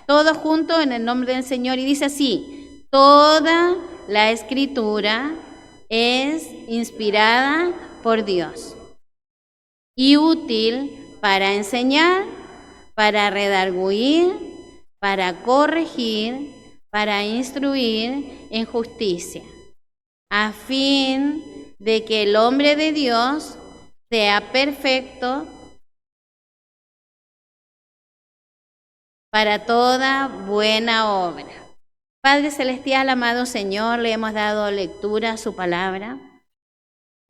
Todos juntos en el nombre del Señor. Y dice así: toda la Escritura es inspirada por Dios y útil para enseñar, para redarguir, para corregir, para instruir en justicia, a fin de que el hombre de Dios sea perfecto para toda buena obra. Padre Celestial, amado Señor, le hemos dado lectura a su palabra.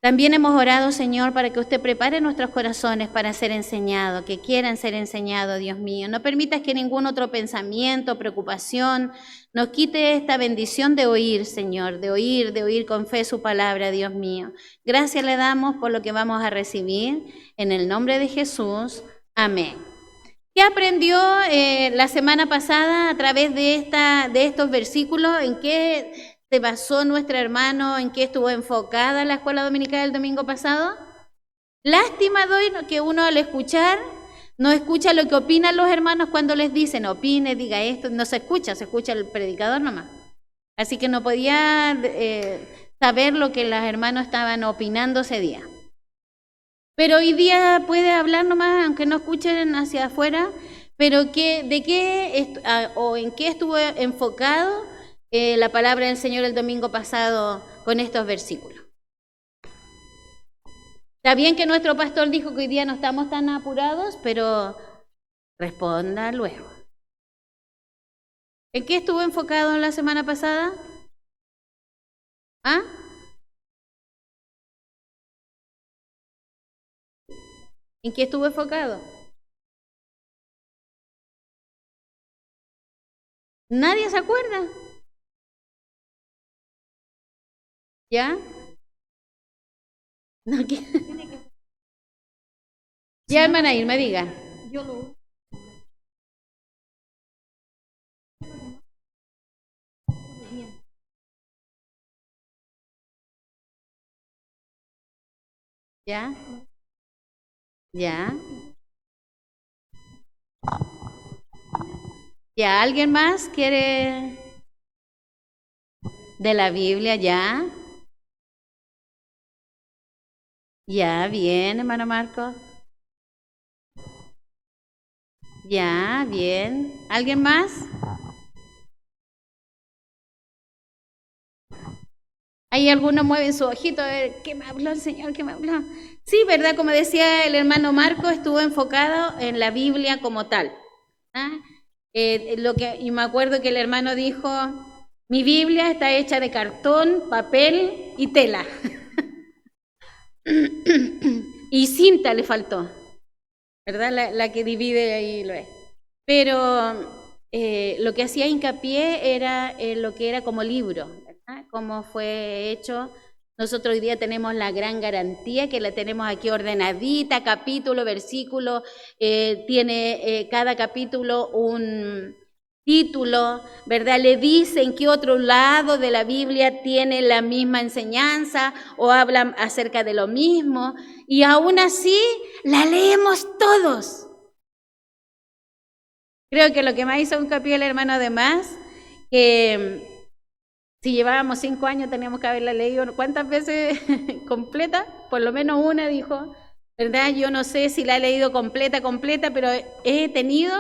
También hemos orado, Señor, para que usted prepare nuestros corazones para ser enseñados, que quieran ser enseñados, Dios mío. No permitas que ningún otro pensamiento, preocupación, nos quite esta bendición de oír, Señor, de oír con fe su palabra, Dios mío. Gracias le damos por lo que vamos a recibir. En el nombre de Jesús. Amén. ¿Qué aprendió la semana pasada a través de estos versículos? ¿En qué se basó nuestro hermano? ¿En qué estuvo enfocada la escuela dominical el domingo pasado? Lástima doy que uno al escuchar no escucha lo que opinan los hermanos cuando les dicen opine, diga esto, no se escucha el predicador nomás. Así que no podía saber lo que los hermanos estaban opinando ese día. Pero hoy día puede hablar nomás, aunque no escuchen hacia afuera, pero en qué estuvo enfocado la palabra del Señor el domingo pasado con estos versículos. Está bien que nuestro pastor dijo que hoy día no estamos tan apurados, pero responda luego. ¿En qué estuvo enfocado la semana pasada? ¿Ah? ¿En qué estuvo enfocado? ¿Nadie se acuerda? ¿Ya? No, ¿qué? Ya, hermana Irma, diga. Yo lo... ¿Ya? ¿Ya? ¿Ya alguien más quiere de la Biblia? ¿Ya? Ya, bien, hermano Marco. Ya, bien. ¿Alguien más? Ahí algunos mueven su ojito a ver qué me habló el Señor, qué me habló. Sí, ¿verdad? Como decía el hermano Marco, estuvo enfocado en la Biblia como tal. ¿Ah? Y me acuerdo que el hermano dijo, mi Biblia está hecha de cartón, papel y tela. Y cinta le faltó, ¿verdad? La que divide ahí lo es. Pero lo que hacía hincapié era lo que era como libro, ¿verdad? Cómo fue hecho. Nosotros hoy día tenemos la gran garantía que la tenemos aquí ordenadita, capítulo, versículo, tiene cada capítulo un título, ¿verdad? Le dicen que otro lado de la Biblia tiene la misma enseñanza o hablan acerca de lo mismo y aún así la leemos todos. Creo que lo que más hizo hincapié el hermano además, que si llevábamos 5 años teníamos que haberla leído ¿cuántas veces completa? Por lo menos una dijo, ¿verdad? Yo no sé si la he leído completa, pero he tenido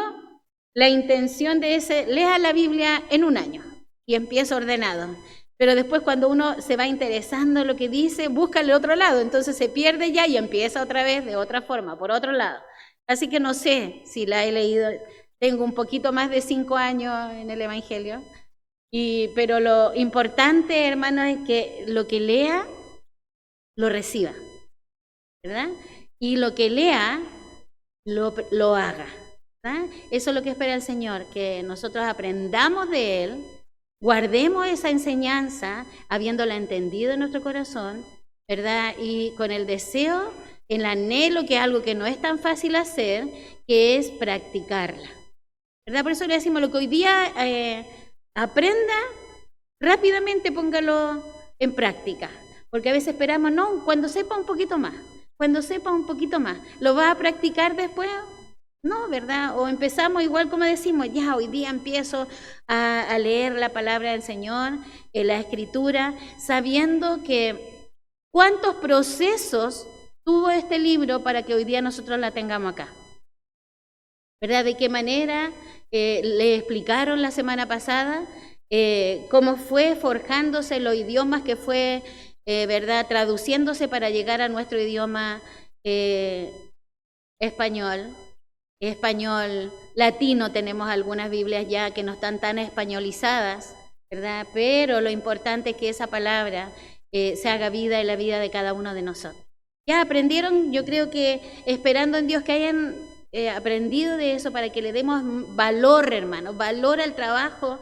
la intención de lea la Biblia en un año y empieza ordenado. Pero después cuando uno se va interesando en lo que dice, busca el otro lado, entonces se pierde ya y empieza otra vez de otra forma, por otro lado. Así que no sé si la he leído, tengo un poquito más de 5 años en el Evangelio, pero lo importante, hermano, es que lo que lea, lo reciba, ¿verdad? Y lo que lea, lo haga. ¿verdad? Eso es lo que espera el Señor, que nosotros aprendamos de Él, guardemos esa enseñanza, habiéndola entendido en nuestro corazón, ¿verdad? Y con el deseo, el anhelo, que es algo que no es tan fácil hacer, que es practicarla, ¿verdad? Por eso le decimos lo que hoy día aprenda, rápidamente póngalo en práctica, porque a veces esperamos, no, cuando sepa un poquito más, lo va a practicar después. No, ¿verdad? O empezamos igual como decimos, ya hoy día empiezo a leer la palabra del Señor, la Escritura, sabiendo que cuántos procesos tuvo este libro para que hoy día nosotros la tengamos acá. ¿Verdad? De qué manera le explicaron la semana pasada cómo fue forjándose los idiomas que fue, ¿verdad? Traduciéndose para llegar a nuestro idioma español. Español latino, tenemos algunas Biblias ya que no están tan españolizadas, ¿verdad? Pero lo importante es que esa palabra se haga vida en la vida de cada uno de nosotros. Ya aprendieron, yo creo que esperando en Dios que hayan aprendido de eso para que le demos valor, hermano, valor al trabajo,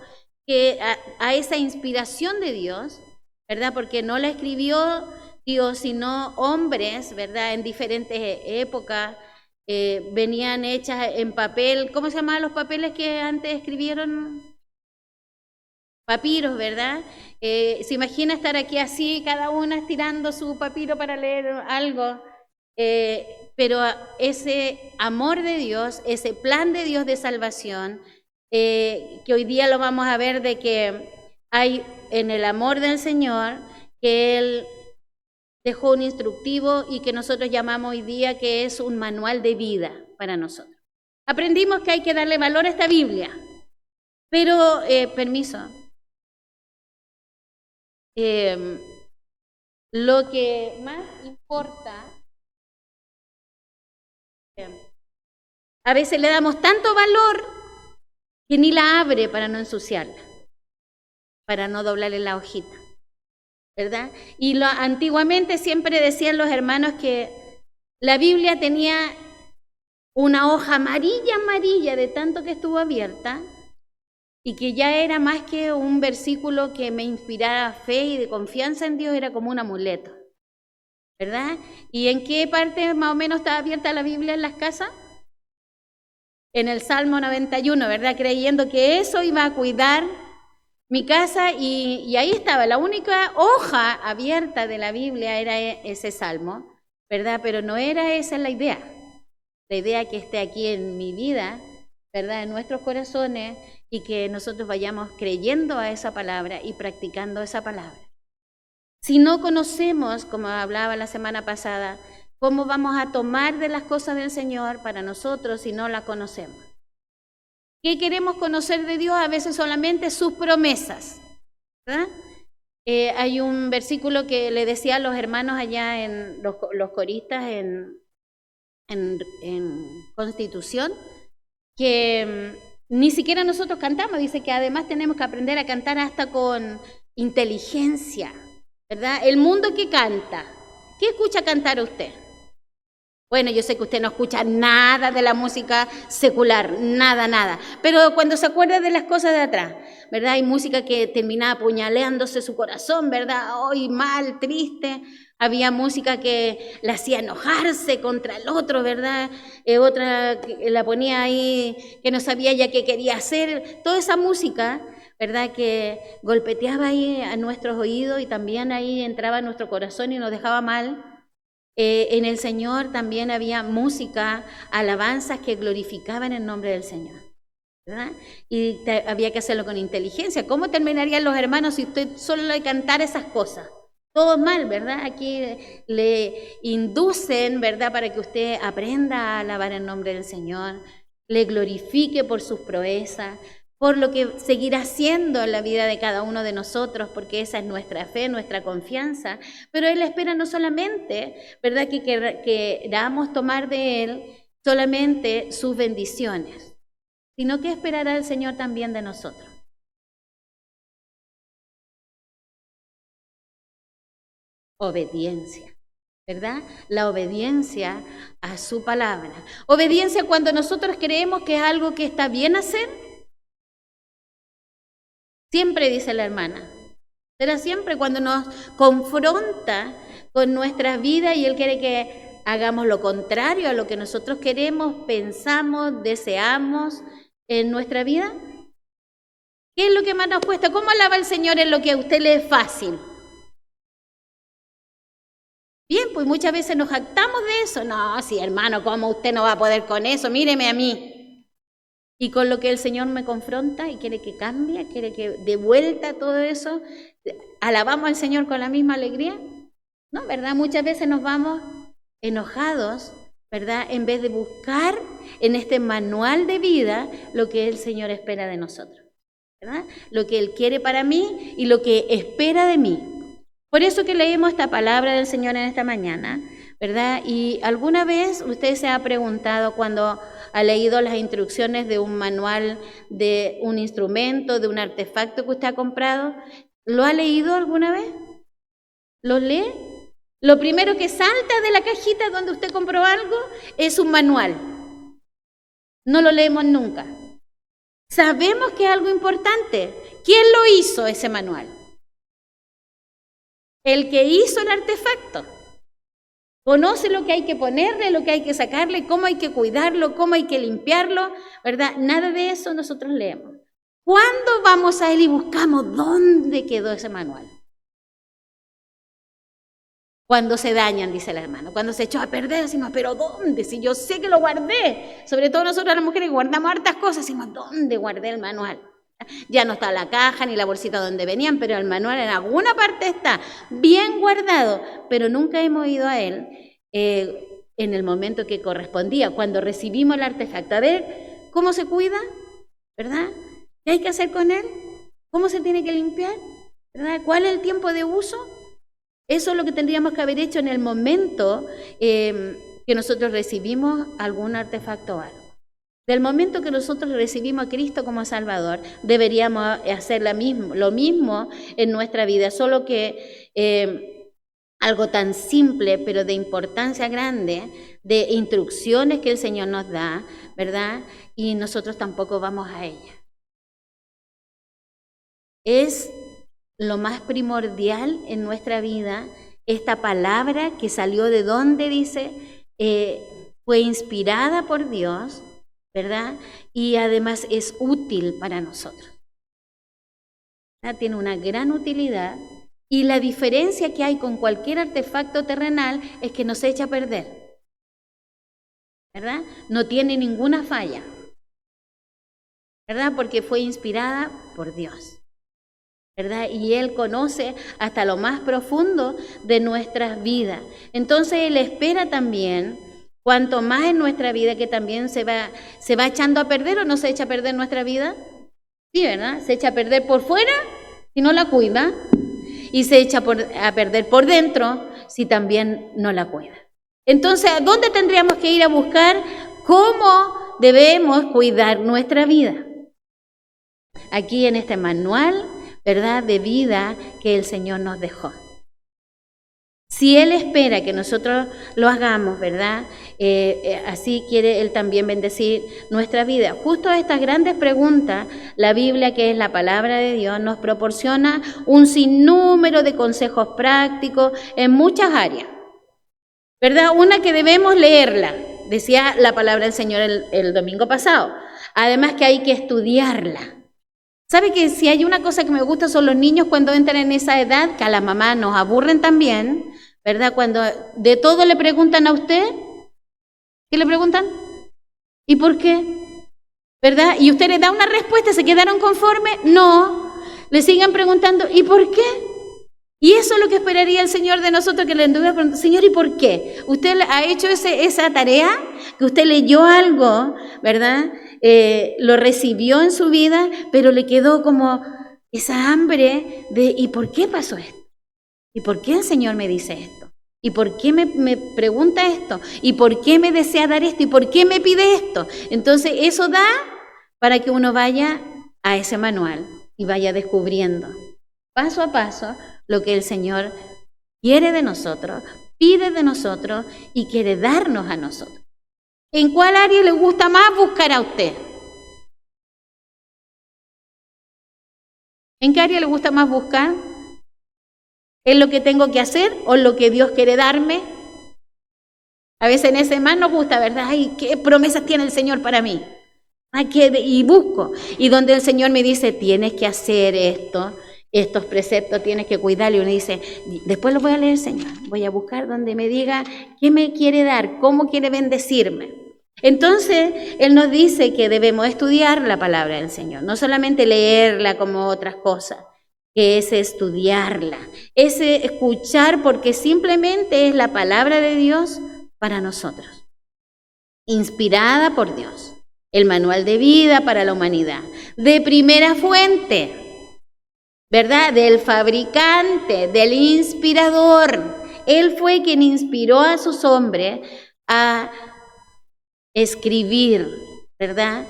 a esa inspiración de Dios, ¿verdad? Porque no la escribió Dios, sino hombres, ¿verdad? En diferentes épocas. Venían hechas en papel, ¿cómo se llamaban los papeles que antes escribieron? Papiros, ¿verdad? Se imagina estar aquí así, cada una estirando su papiro para leer algo, pero ese amor de Dios, ese plan de Dios de salvación, que hoy día lo vamos a ver de que hay en el amor del Señor, que Él dejó un instructivo y que nosotros llamamos hoy día que es un manual de vida para nosotros. Aprendimos que hay que darle valor a esta Biblia, pero, permiso, lo que más importa, a veces le damos tanto valor que ni la abre para no ensuciarla, para no doblarle la hojita. ¿Verdad? Y antiguamente siempre decían los hermanos que la Biblia tenía una hoja amarilla de tanto que estuvo abierta y que ya era más que un versículo que me inspirara fe y de confianza en Dios, era como un amuleto, ¿verdad? ¿Y en qué parte más o menos está abierta la Biblia en las casas? En el Salmo 91, ¿verdad? Creyendo que eso iba a cuidar mi casa y ahí estaba, la única hoja abierta de la Biblia era ese salmo, ¿verdad? Pero no era esa la idea que esté aquí en mi vida, ¿verdad? En nuestros corazones y que nosotros vayamos creyendo a esa palabra y practicando esa palabra. Si no conocemos, como hablaba la semana pasada, ¿cómo vamos a tomar de las cosas del Señor para nosotros si no las conocemos? ¿Qué queremos conocer de Dios? A veces solamente sus promesas, ¿verdad? Hay un versículo que le decía a los hermanos allá en los coristas en Constitución, que ni siquiera nosotros cantamos, dice que además tenemos que aprender a cantar hasta con inteligencia, ¿verdad? El mundo que canta, ¿qué escucha cantar usted? Bueno, yo sé que usted no escucha nada de la música secular, nada, pero cuando se acuerda de las cosas de atrás, ¿verdad? Hay música que terminaba apuñaleándose su corazón, ¿verdad? Hoy mal, triste. Había música que la hacía enojarse contra el otro, ¿verdad? Otra que la ponía ahí que no sabía ya qué quería hacer. Toda esa música, ¿verdad? Que golpeteaba ahí a nuestros oídos y también ahí entraba a nuestro corazón y nos dejaba mal. En el Señor también había música, alabanzas que glorificaban el nombre del Señor, ¿verdad? Y había que hacerlo con inteligencia. ¿Cómo terminarían los hermanos si usted solo le cantara esas cosas? Todo mal, ¿verdad? Aquí le inducen, ¿verdad? Para que usted aprenda a alabar el nombre del Señor, le glorifique por sus proezas, por lo que seguirá haciendo en la vida de cada uno de nosotros, porque esa es nuestra fe, nuestra confianza. Pero Él espera no solamente, ¿verdad?, que queramos tomar de Él solamente sus bendiciones, sino que esperará el Señor también de nosotros. Obediencia, ¿verdad? La obediencia a su palabra. Obediencia cuando nosotros creemos que es algo que está bien hacer. Siempre dice la hermana, será siempre cuando nos confronta con nuestra vida y Él quiere que hagamos lo contrario a lo que nosotros queremos, pensamos, deseamos en nuestra vida. ¿Qué es lo que más nos cuesta? ¿Cómo alaba el Señor en lo que a usted le es fácil? Bien, pues muchas veces nos jactamos de eso. No, sí, hermano, ¿cómo usted no va a poder con eso? Míreme a mí. Y con lo que el Señor me confronta y quiere que cambie, quiere que de vuelta todo eso, alabamos al Señor con la misma alegría. No, ¿verdad? Muchas veces nos vamos enojados, ¿verdad? En vez de buscar en este manual de vida lo que el Señor espera de nosotros, ¿verdad? Lo que Él quiere para mí y lo que espera de mí. Por eso que leemos esta palabra del Señor en esta mañana, ¿verdad? Y alguna vez usted se ha preguntado cuando ha leído las instrucciones de un manual, de un instrumento, de un artefacto que usted ha comprado, ¿lo ha leído alguna vez? ¿Lo lee? Lo primero que salta de la cajita donde usted compró algo es un manual. No lo leemos nunca. Sabemos que es algo importante. ¿Quién lo hizo ese manual? El que hizo el artefacto. Conoce lo que hay que ponerle, lo que hay que sacarle, cómo hay que cuidarlo, cómo hay que limpiarlo, ¿verdad? Nada de eso nosotros leemos. ¿Cuándo vamos a él y buscamos dónde quedó ese manual? Cuando se dañan, dice el hermano, cuando se echó a perder, decimos, ¿pero dónde? Si yo sé que lo guardé. Sobre todo nosotros las mujeres que guardamos hartas cosas, decimos, ¿dónde guardé el manual? Ya no está la caja ni la bolsita donde venían, pero el manual en alguna parte está bien guardado, pero nunca hemos ido a él en el momento que correspondía, cuando recibimos el artefacto. A ver, ¿cómo se cuida? ¿Verdad? ¿Qué hay que hacer con él? ¿Cómo se tiene que limpiar? ¿Verdad? ¿Cuál es el tiempo de uso? Eso es lo que tendríamos que haber hecho en el momento que nosotros recibimos algún artefacto o algo. Del momento que nosotros recibimos a Cristo como Salvador, deberíamos hacer lo mismo en nuestra vida, solo que algo tan simple, pero de importancia grande, de instrucciones que el Señor nos da, ¿verdad? Y nosotros tampoco vamos a ella. Es lo más primordial en nuestra vida, esta palabra que salió de donde dice, fue inspirada por Dios, ¿verdad? Y además es útil para nosotros. ¿Verdad? Tiene una gran utilidad y la diferencia que hay con cualquier artefacto terrenal es que no se echa a perder, ¿verdad? No tiene ninguna falla, ¿verdad? Porque fue inspirada por Dios, ¿verdad? Y Él conoce hasta lo más profundo de nuestras vidas. Entonces Él espera también, cuanto más en nuestra vida que también se va echando a perder, ¿o no se echa a perder nuestra vida? Sí, ¿verdad? Se echa a perder por fuera si no la cuida, y se echa a perder por dentro si también no la cuida. Entonces, ¿a dónde tendríamos que ir a buscar cómo debemos cuidar nuestra vida? Aquí en este manual, ¿verdad?, de vida que el Señor nos dejó. Si Él espera que nosotros lo hagamos, ¿verdad? Así quiere Él también bendecir nuestra vida. Justo a estas grandes preguntas, la Biblia, que es la palabra de Dios, nos proporciona un sinnúmero de consejos prácticos en muchas áreas, ¿verdad? Una que debemos leerla, decía la palabra del Señor el domingo pasado. Además que hay que estudiarla. ¿Sabe que si hay una cosa que me gusta son los niños cuando entran en esa edad, que a las mamás nos aburren también, ¿verdad? Cuando de todo le preguntan a usted, ¿qué le preguntan? ¿Y por qué? ¿Verdad? Y usted le da una respuesta, ¿se quedaron conformes? No, le siguen preguntando, ¿y por qué? Y eso es lo que esperaría el Señor de nosotros, que le anduviera preguntando, Señor, ¿y por qué? Usted ha hecho esa tarea, que usted leyó algo, ¿verdad? Lo recibió en su vida, pero le quedó como esa hambre de ¿y por qué pasó esto? ¿Y por qué el Señor me dice esto? ¿Y por qué me pregunta esto? ¿Y por qué me desea dar esto? ¿Y por qué me pide esto? Entonces eso da para que uno vaya a ese manual y vaya descubriendo paso a paso lo que el Señor quiere de nosotros, pide de nosotros y quiere darnos a nosotros. ¿En cuál área le gusta más buscar a usted? ¿En qué área le gusta más buscar? ¿Es lo que tengo que hacer o lo que Dios quiere darme? A veces en ese más nos gusta, ¿verdad? Ay, ¿qué promesas tiene el Señor para mí? Ay, y busco. Y donde el Señor me dice, tienes que hacer esto. estos preceptos tienes que cuidarlo. Y uno dice, después los voy a leer, Señor. Voy a buscar donde me diga qué me quiere dar, cómo quiere bendecirme. Entonces, Él nos dice que debemos estudiar la palabra del Señor, no solamente leerla como otras cosas, que es estudiarla, es escuchar, porque simplemente es la palabra de Dios para nosotros, inspirada por Dios, el manual de vida para la humanidad, de primera fuente, ¿verdad? Del fabricante, del inspirador. Él fue quien inspiró a sus hombres a escribir, ¿verdad?,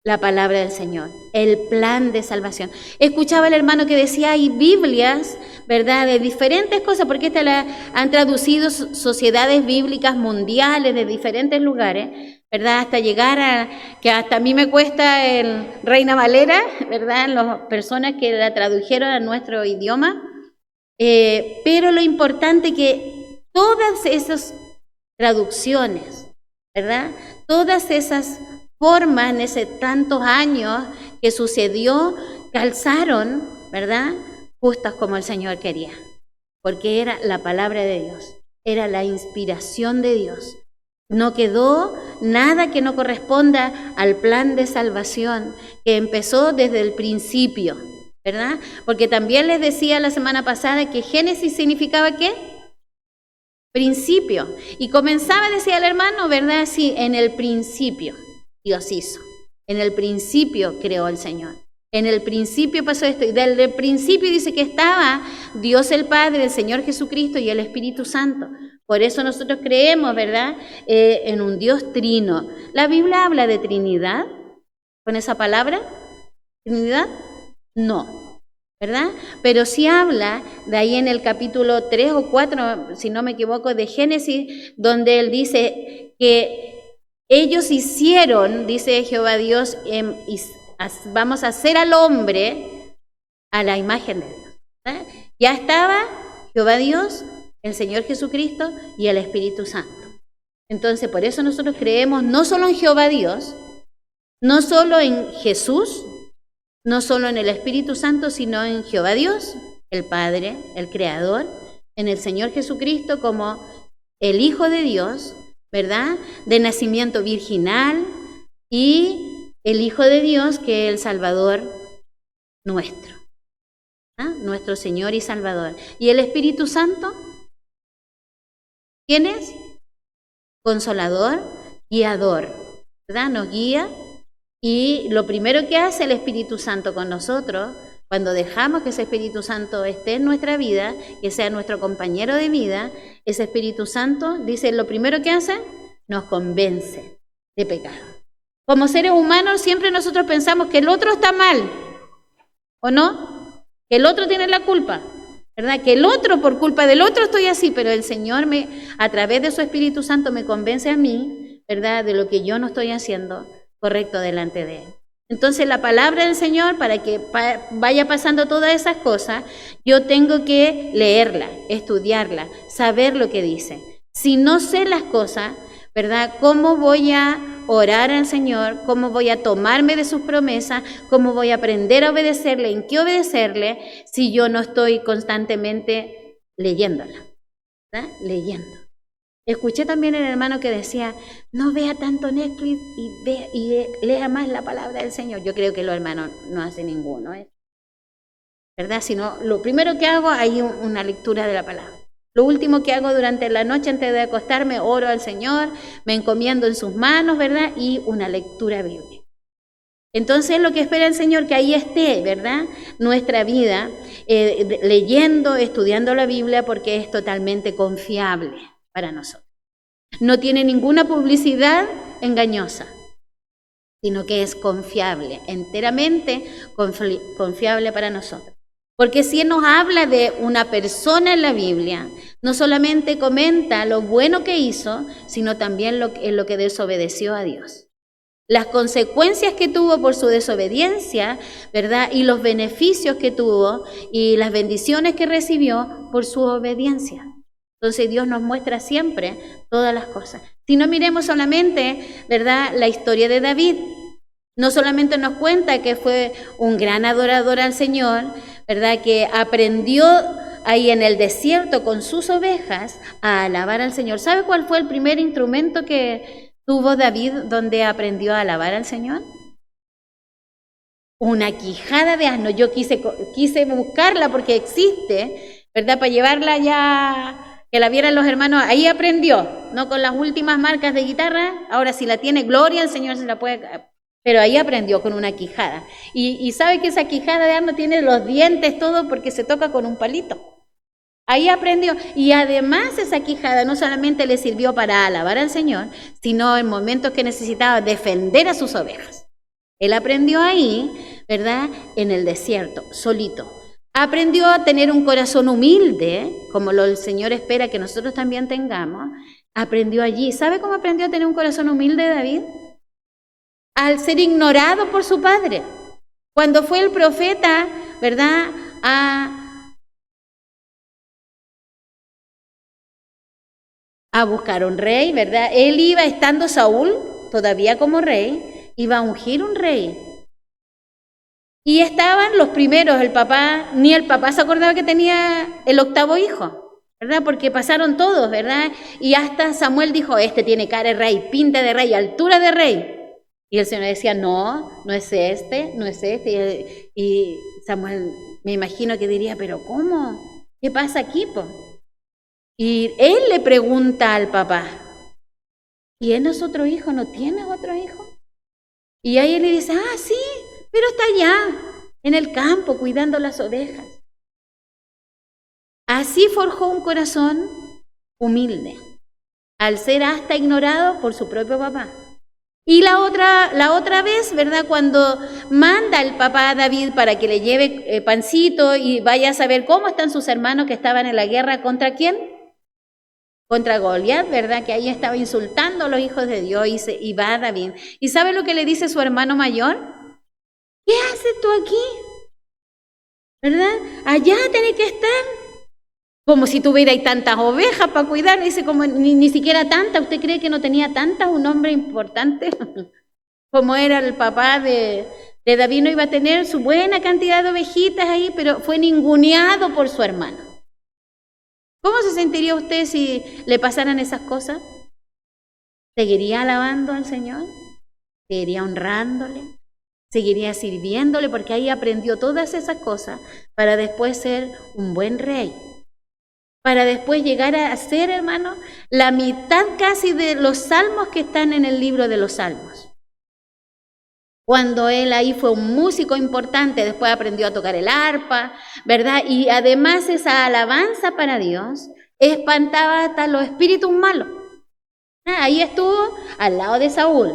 la palabra del Señor, el plan de salvación. Escuchaba el hermano que decía, hay Biblias, ¿verdad?, de diferentes cosas, porque esta la han traducido sociedades bíblicas mundiales de diferentes lugares, ¿verdad?, hasta llegar a, que hasta a mí me cuesta el Reina Valera, ¿verdad?, las personas que la tradujeron a nuestro idioma, pero lo importante que todas esas traducciones, ¿verdad?, todas esas formas en ese tantos años que sucedió, calzaron, ¿verdad?, justas como el Señor quería, porque era la palabra de Dios, era la inspiración de Dios. No quedó nada que no corresponda al plan de salvación que empezó desde el principio, ¿verdad? Porque también les decía la semana pasada que Génesis significaba ¿qué? Principio. Y comenzaba, decía el hermano, ¿verdad? Sí, en el principio Dios hizo. En el principio creó el Señor. En el principio pasó esto. Y desde el principio dice que estaba Dios el Padre, el Señor Jesucristo y el Espíritu Santo. Por eso nosotros creemos, ¿verdad?, en un Dios trino. ¿La Biblia habla de Trinidad con esa palabra? ¿Trinidad? No, ¿verdad? Pero sí habla de ahí en el capítulo 3 o 4, si no me equivoco, de Génesis, donde Él dice que ellos hicieron, dice Jehová Dios, vamos a hacer al hombre a la imagen de Dios, ¿verdad? Ya estaba Jehová Dios, el Señor Jesucristo y el Espíritu Santo. Entonces, por eso nosotros creemos no solo en Jehová Dios, no solo en Jesús, no solo en el Espíritu Santo, sino en Jehová Dios, el Padre, el Creador, en el Señor Jesucristo como el Hijo de Dios, ¿verdad?, de nacimiento virginal, y el Hijo de Dios que es el Salvador nuestro, ¿ah?, nuestro Señor y Salvador. ¿Y el Espíritu Santo? ¿Quién es? Consolador, guiador, ¿verdad? Nos guía. Y lo primero que hace el Espíritu Santo con nosotros, cuando dejamos que ese Espíritu Santo esté en nuestra vida, que sea nuestro compañero de vida, ese Espíritu Santo, dice, lo primero que hace, nos convence de pecado. Como seres humanos siempre nosotros pensamos que el otro está mal, ¿o no? Que el otro tiene la culpa, ¿verdad? Que el otro, por culpa del otro estoy así, pero el Señor a través de su Espíritu Santo me convence a mí, ¿verdad?, de lo que yo no estoy haciendo correcto delante de Él. Entonces la palabra del Señor, para que vaya pasando todas esas cosas, yo tengo que leerla, estudiarla, saber lo que dice. Si no sé las cosas, ¿verdad?, ¿cómo voy a orar al Señor? ¿Cómo voy a tomarme de sus promesas? ¿Cómo voy a aprender a obedecerle? ¿En qué obedecerle? Si yo no estoy constantemente leyéndola, ¿verdad?, leyendo. Escuché también el hermano que decía, no vea tanto Netflix y lea más la palabra del Señor. Yo creo que los hermanos no hacen ninguno, ¿verdad? Sino lo primero que hago, hay una lectura de la palabra. Lo último que hago durante la noche antes de acostarme, oro al Señor, me encomiendo en sus manos, ¿verdad? Y una lectura bíblica. Entonces lo que espera el Señor, que ahí esté, ¿verdad?, nuestra vida, leyendo, estudiando la Biblia, porque es totalmente confiable para nosotros. No tiene ninguna publicidad engañosa, sino que es confiable, enteramente confiable para nosotros. Porque si Él nos habla de una persona en la Biblia, no solamente comenta lo bueno que hizo, sino también lo que desobedeció a Dios. Las consecuencias que tuvo por su desobediencia, ¿verdad?, y los beneficios que tuvo y las bendiciones que recibió por su obediencia. Entonces Dios nos muestra siempre todas las cosas. Si no, miremos solamente, ¿verdad?, la historia de David. no solamente nos cuenta que fue un gran adorador al Señor, ¿verdad? Que aprendió ahí en el desierto con sus ovejas a alabar al Señor. ¿Sabe cuál fue el primer instrumento que tuvo David donde aprendió a alabar al Señor? Una quijada de asno. Yo quise buscarla porque existe, ¿verdad? Para llevarla ya, que la vieran los hermanos. Ahí aprendió, no con las últimas marcas de guitarra. Ahora si la tiene, gloria al Señor, se la puede... Pero ahí aprendió con una quijada. Y sabe que esa quijada de asno tiene los dientes, todo, porque se toca con un palito. Ahí aprendió. Y además esa quijada no solamente le sirvió para alabar al Señor, sino en momentos que necesitaba defender a sus ovejas. Él aprendió ahí, ¿verdad? En el desierto, solito. Aprendió a tener un corazón humilde, como el Señor espera que nosotros también tengamos. Aprendió allí. ¿Sabe cómo aprendió a tener un corazón humilde, David? Al ser ignorado por su padre. Cuando fue el profeta, ¿verdad? A buscar un rey, ¿verdad? Él iba, estando Saúl, todavía como rey, iba a ungir un rey. Y estaban los primeros, ni el papá se acordaba que tenía el 8º hijo, ¿verdad? Porque pasaron todos, ¿verdad? Y hasta Samuel dijo, este tiene cara de rey, pinta de rey, altura de rey. Y el Señor decía, no es este, no es este. Y Samuel, me imagino que diría, pero ¿cómo? ¿Qué pasa aquí, po? Y él le pregunta al papá, ¿tienes otro hijo? ¿No tienes otro hijo? Y ahí él le dice, sí, pero está allá, en el campo, cuidando las ovejas. Así forjó un corazón humilde, al ser hasta ignorado por su propio papá. Y la otra vez, ¿verdad? Cuando manda el papá a David para que le lleve pancito y vaya a saber cómo están sus hermanos que estaban en la guerra, ¿contra quién? Contra Goliat, ¿verdad? Que ahí estaba insultando a los hijos de Dios y va David. ¿Y sabe lo que le dice su hermano mayor? ¿Qué haces tú aquí? ¿Verdad? Allá tenés que estar. Como si tuvierais tantas ovejas para cuidar. Dice, como ni siquiera tantas. ¿Usted cree que no tenía tantas? Un hombre importante como era el papá de David, no iba a tener su buena cantidad de ovejitas ahí, pero fue ninguneado por su hermano. ¿Cómo se sentiría usted si le pasaran esas cosas? ¿Seguiría alabando al Señor? ¿Seguiría honrándole? ¿Seguiría sirviéndole? Porque ahí aprendió todas esas cosas para después ser un buen rey. Para después llegar a ser, hermano, la mitad casi de los salmos que están en el libro de los salmos. Cuando él ahí fue un músico importante, después aprendió a tocar el arpa, ¿verdad? Y además esa alabanza para Dios espantaba hasta los espíritus malos. Ahí estuvo al lado de Saúl.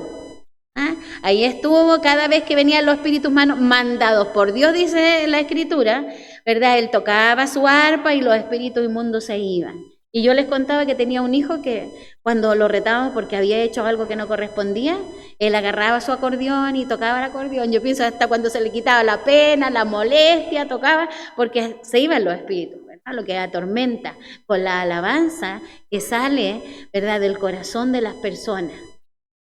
Ahí estuvo cada vez que venían los espíritus malos mandados por Dios, dice la Escritura, ¿verdad? Él tocaba su arpa y los espíritus inmundos se iban. Y yo les contaba que tenía un hijo que cuando lo retábamos porque había hecho algo que no correspondía, él agarraba su acordeón y tocaba el acordeón. Yo pienso hasta cuando se le quitaba la pena, la molestia, tocaba, porque se iban los espíritus, ¿verdad? Lo que atormenta con la alabanza que sale, ¿verdad?, del corazón de las personas.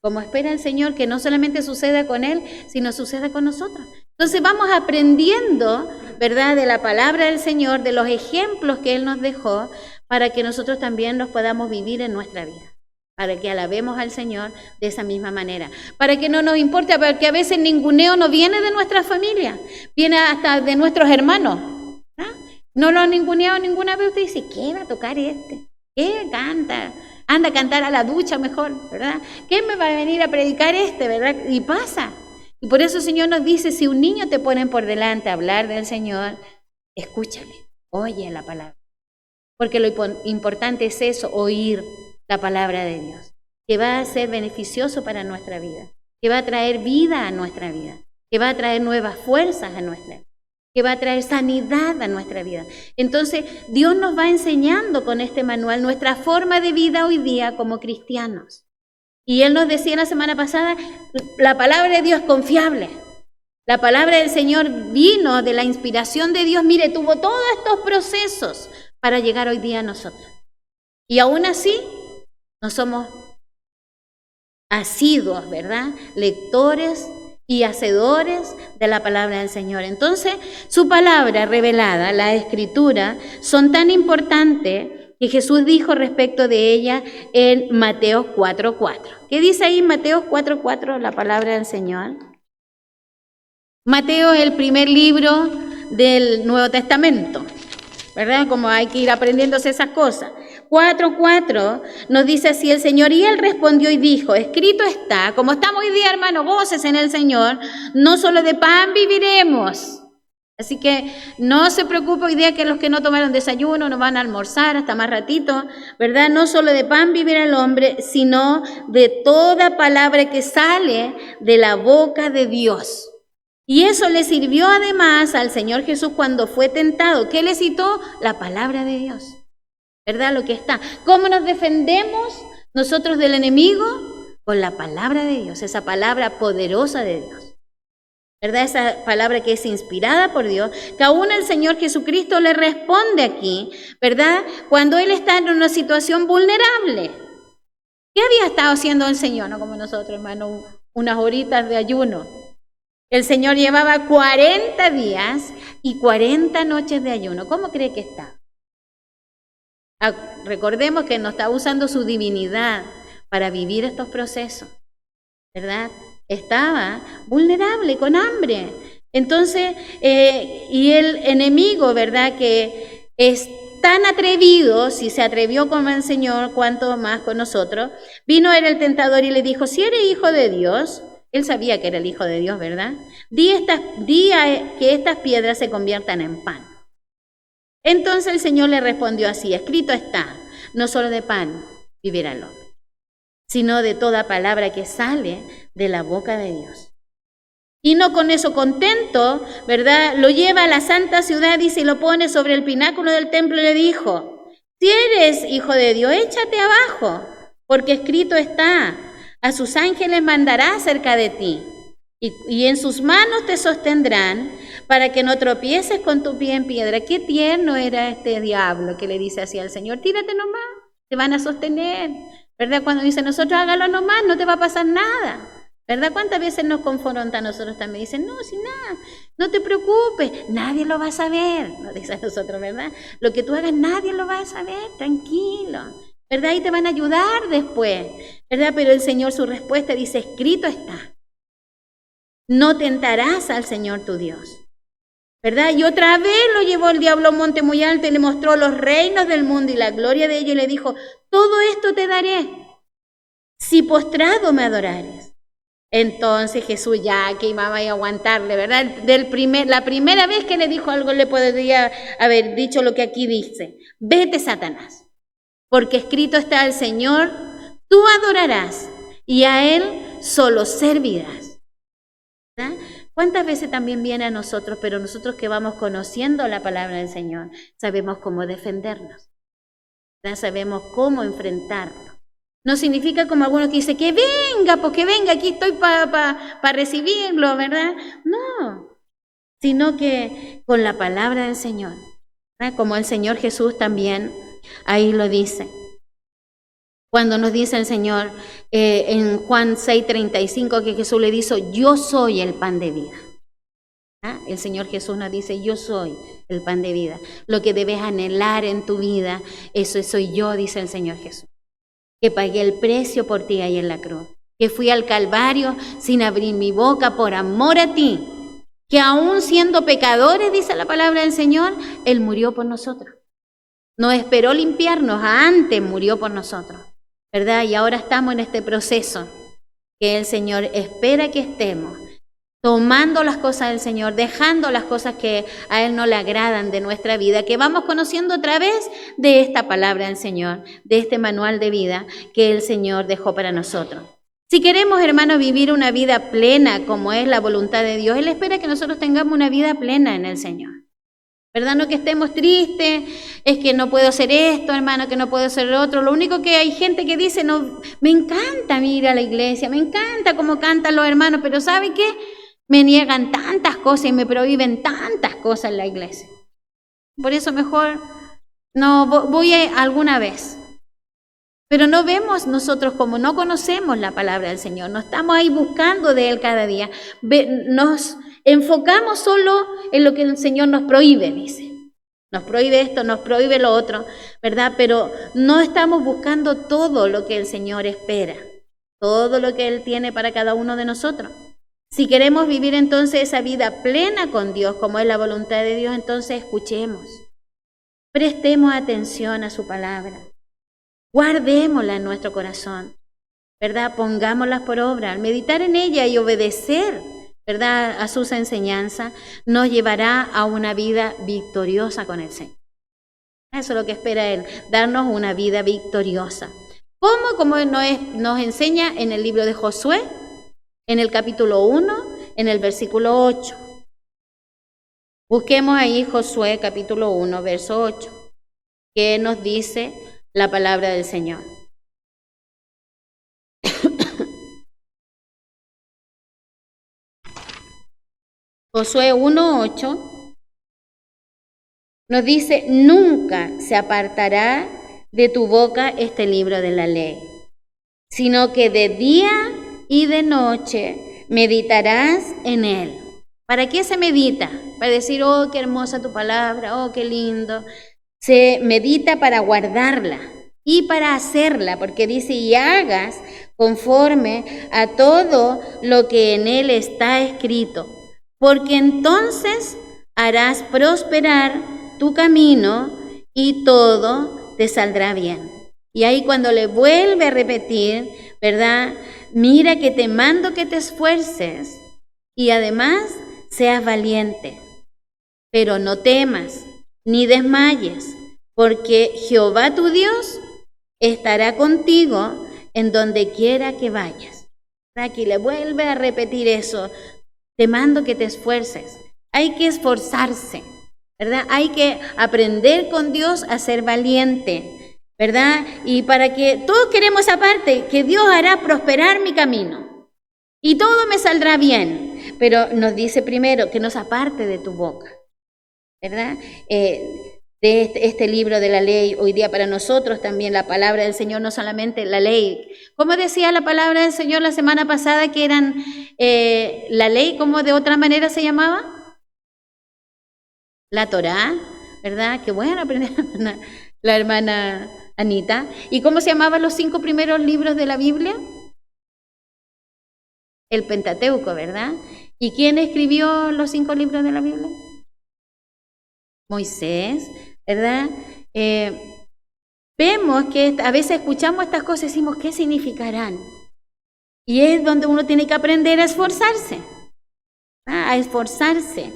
Como espera el Señor que no solamente suceda con Él, sino suceda con nosotros. Entonces vamos aprendiendo, ¿verdad?, de la palabra del Señor, de los ejemplos que Él nos dejó, para que nosotros también los podamos vivir en nuestra vida, para que alabemos al Señor de esa misma manera, para que no nos importe, porque a veces el ninguneo no viene de nuestra familia, viene hasta de nuestros hermanos. No lo han ninguneado ninguna vez. Usted dice, ¿qué va a tocar este? ¿Qué canta? Anda a cantar a la ducha mejor, ¿verdad? ¿Qué me va a venir a predicar este, verdad? Y pasa. Y por eso el Señor nos dice, si un niño te ponen por delante a hablar del Señor, escúchale, oye la palabra. Porque lo importante es eso, oír la palabra de Dios, que va a ser beneficioso para nuestra vida, que va a traer vida a nuestra vida, que va a traer nuevas fuerzas a nuestra vida, que va a traer sanidad a nuestra vida. Entonces, Dios nos va enseñando con este manual nuestra forma de vida hoy día como cristianos. Y Él nos decía la semana pasada, la palabra de Dios es confiable. La palabra del Señor vino de la inspiración de Dios. Mire, tuvo todos estos procesos para llegar hoy día a nosotros. Y aún así, no somos asiduos, ¿verdad?, lectores y hacedores de la palabra del Señor. Entonces, su palabra revelada, la Escritura, son tan importantes que Jesús dijo respecto de ella en Mateo 4:4. ¿Qué dice ahí en Mateo 4:4 la palabra del Señor? Mateo es el primer libro del Nuevo Testamento, ¿verdad? Como hay que ir aprendiéndose esas cosas. 4:4 nos dice así el Señor, y Él respondió y dijo, escrito está, como estamos hoy día, hermano, goces en el Señor, no solo de pan viviremos. Así que no se preocupe hoy día que los que no tomaron desayuno no van a almorzar hasta más ratito, ¿verdad? No solo de pan vivirá el hombre, sino de toda palabra que sale de la boca de Dios. Y eso le sirvió además al Señor Jesús cuando fue tentado. ¿Qué le citó? La palabra de Dios, ¿verdad? Lo que está. ¿Cómo nos defendemos nosotros del enemigo? Con la palabra de Dios, esa palabra poderosa de Dios, ¿verdad? Esa palabra que es inspirada por Dios, que aún el Señor Jesucristo le responde aquí, ¿verdad? Cuando Él está en una situación vulnerable. ¿Qué había estado haciendo el Señor? No como nosotros, hermano, unas horitas de ayuno. El Señor llevaba 40 días y 40 noches de ayuno. ¿Cómo cree que está? Recordemos que no estaba usando su divinidad para vivir estos procesos, ¿verdad? Estaba vulnerable, con hambre. Entonces, y el enemigo, ¿verdad? Que es tan atrevido, si se atrevió con el Señor, cuanto más con nosotros, vino él el tentador y le dijo, si eres hijo de Dios, él sabía que era el hijo de Dios, ¿verdad? Di que estas piedras se conviertan en pan. Entonces el Señor le respondió así, escrito está, no solo de pan vivirá el hombre, sino de toda palabra que sale de la boca de Dios. Y no con eso contento, ¿verdad? Lo lleva a la santa ciudad, dice, y lo pone sobre el pináculo del templo y le dijo, si eres hijo de Dios, échate abajo, porque escrito está, a sus ángeles mandará cerca de ti, y en sus manos te sostendrán, para que no tropieces con tu pie en piedra. Qué tierno era este diablo que le dice así al Señor, tírate nomás, te van a sostener, ¿verdad? Cuando dice nosotros hágalo nomás, no te va a pasar nada, ¿verdad? ¿Cuántas veces nos confronta a nosotros también? Dicen, no, sin nada, no te preocupes, nadie lo va a saber, nos dice a nosotros, ¿verdad? Lo que tú hagas nadie lo va a saber, tranquilo, ¿verdad? Y te van a ayudar después, ¿verdad? Pero el Señor, su respuesta dice, escrito está, no tentarás al Señor tu Dios, ¿verdad? Y otra vez lo llevó el diablo a un monte muy alto y le mostró los reinos del mundo y la gloria de ellos y le dijo, todo esto te daré, si postrado me adorares. Entonces Jesús ya que iba a aguantarle, ¿verdad? La primera vez que le dijo algo le podría haber dicho lo que aquí dice, vete Satanás, porque escrito está al Señor, tú adorarás y a Él solo servirás. ¿Verdad? ¿Cuántas veces también viene a nosotros, pero nosotros que vamos conociendo la palabra del Señor, sabemos cómo defendernos, ¿verdad? Sabemos cómo enfrentarlo? No significa como algunos que dicen, que venga, porque venga, aquí estoy para recibirlo, ¿verdad? No, sino que con la palabra del Señor, ¿verdad? Como el Señor Jesús también ahí lo dice. Cuando nos dice el Señor en Juan 6:35 que Jesús le dice, yo soy el pan de vida. ¿Ah? El Señor Jesús nos dice, yo soy el pan de vida. Lo que debes anhelar en tu vida, eso soy yo, dice el Señor Jesús. Que pagué el precio por ti ahí en la cruz. Que fui al Calvario sin abrir mi boca por amor a ti. Que aún siendo pecadores, dice la palabra del Señor, Él murió por nosotros. No esperó limpiarnos, antes murió por nosotros, ¿verdad? Y ahora estamos en este proceso que el Señor espera que estemos, tomando las cosas del Señor, dejando las cosas que a Él no le agradan de nuestra vida, que vamos conociendo a través de esta palabra del Señor, de este manual de vida que el Señor dejó para nosotros. Si queremos, hermanos, vivir una vida plena como es la voluntad de Dios, Él espera que nosotros tengamos una vida plena en el Señor. ¿Verdad? No que estemos tristes, es que no puedo hacer esto, hermano, que no puedo hacer lo otro. Lo único que hay gente que dice, no, me encanta ir a la iglesia, me encanta cómo cantan los hermanos, pero ¿sabe qué? Me niegan tantas cosas y me prohíben tantas cosas en la iglesia. Por eso mejor no voy alguna vez. Pero no vemos nosotros, como no conocemos la palabra del Señor, no estamos ahí buscando de Él cada día, nos enfocamos solo en lo que el Señor nos prohíbe, dice. Nos prohíbe esto, nos prohíbe lo otro, ¿verdad? Pero no estamos buscando todo lo que el Señor espera, todo lo que Él tiene para cada uno de nosotros. Si queremos vivir entonces esa vida plena con Dios, como es la voluntad de Dios, entonces escuchemos, prestemos atención a su palabra, guardémosla en nuestro corazón, ¿verdad? Pongámoslas por obra, al meditar en ella y obedecer, ¿verdad?, a sus enseñanzas, nos llevará a una vida victoriosa con el Señor. Eso es lo que espera Él, darnos una vida victoriosa. ¿Cómo? Como nos enseña en el libro de Josué, en el capítulo 1, en el versículo 8. Busquemos ahí Josué capítulo 1, verso 8, que nos dice la palabra del Señor. Josué 1:8 nos dice: nunca se apartará de tu boca este libro de la ley, sino que de día y de noche meditarás en él. ¿Para qué se medita? Para decir, oh, qué hermosa tu palabra, oh, qué lindo. Se medita para guardarla y para hacerla, porque dice, y hagas conforme a todo lo que en él está escrito, porque entonces harás prosperar tu camino y todo te saldrá bien. Y ahí cuando le vuelve a repetir, ¿verdad? Mira que te mando que te esfuerces y además seas valiente, pero no temas ni desmayes, porque Jehová tu Dios estará contigo en donde quiera que vayas. Aquí le vuelve a repetir eso. Te mando que te esfuerces. Hay que esforzarse, ¿verdad? Hay que aprender con Dios a ser valiente, ¿verdad? Y para que todos queremos esa parte, que Dios hará prosperar mi camino y todo me saldrá bien. Pero nos dice primero que no se aparte de tu boca, ¿verdad? De este libro de la ley, hoy día para nosotros también la palabra del Señor, no solamente la ley. ¿Cómo decía la palabra del Señor la semana pasada que eran la ley? ¿Cómo de otra manera se llamaba? La Torá, ¿verdad? Qué bueno aprender la hermana Anita. ¿Y cómo se llamaban los 5 primeros libros de la Biblia? El Pentateuco, ¿verdad? ¿Y quién escribió los 5 libros de la Biblia? Moisés, ¿verdad? Vemos que a veces escuchamos estas cosas y decimos, ¿qué significarán? Y es donde uno tiene que aprender a esforzarse, a esforzarse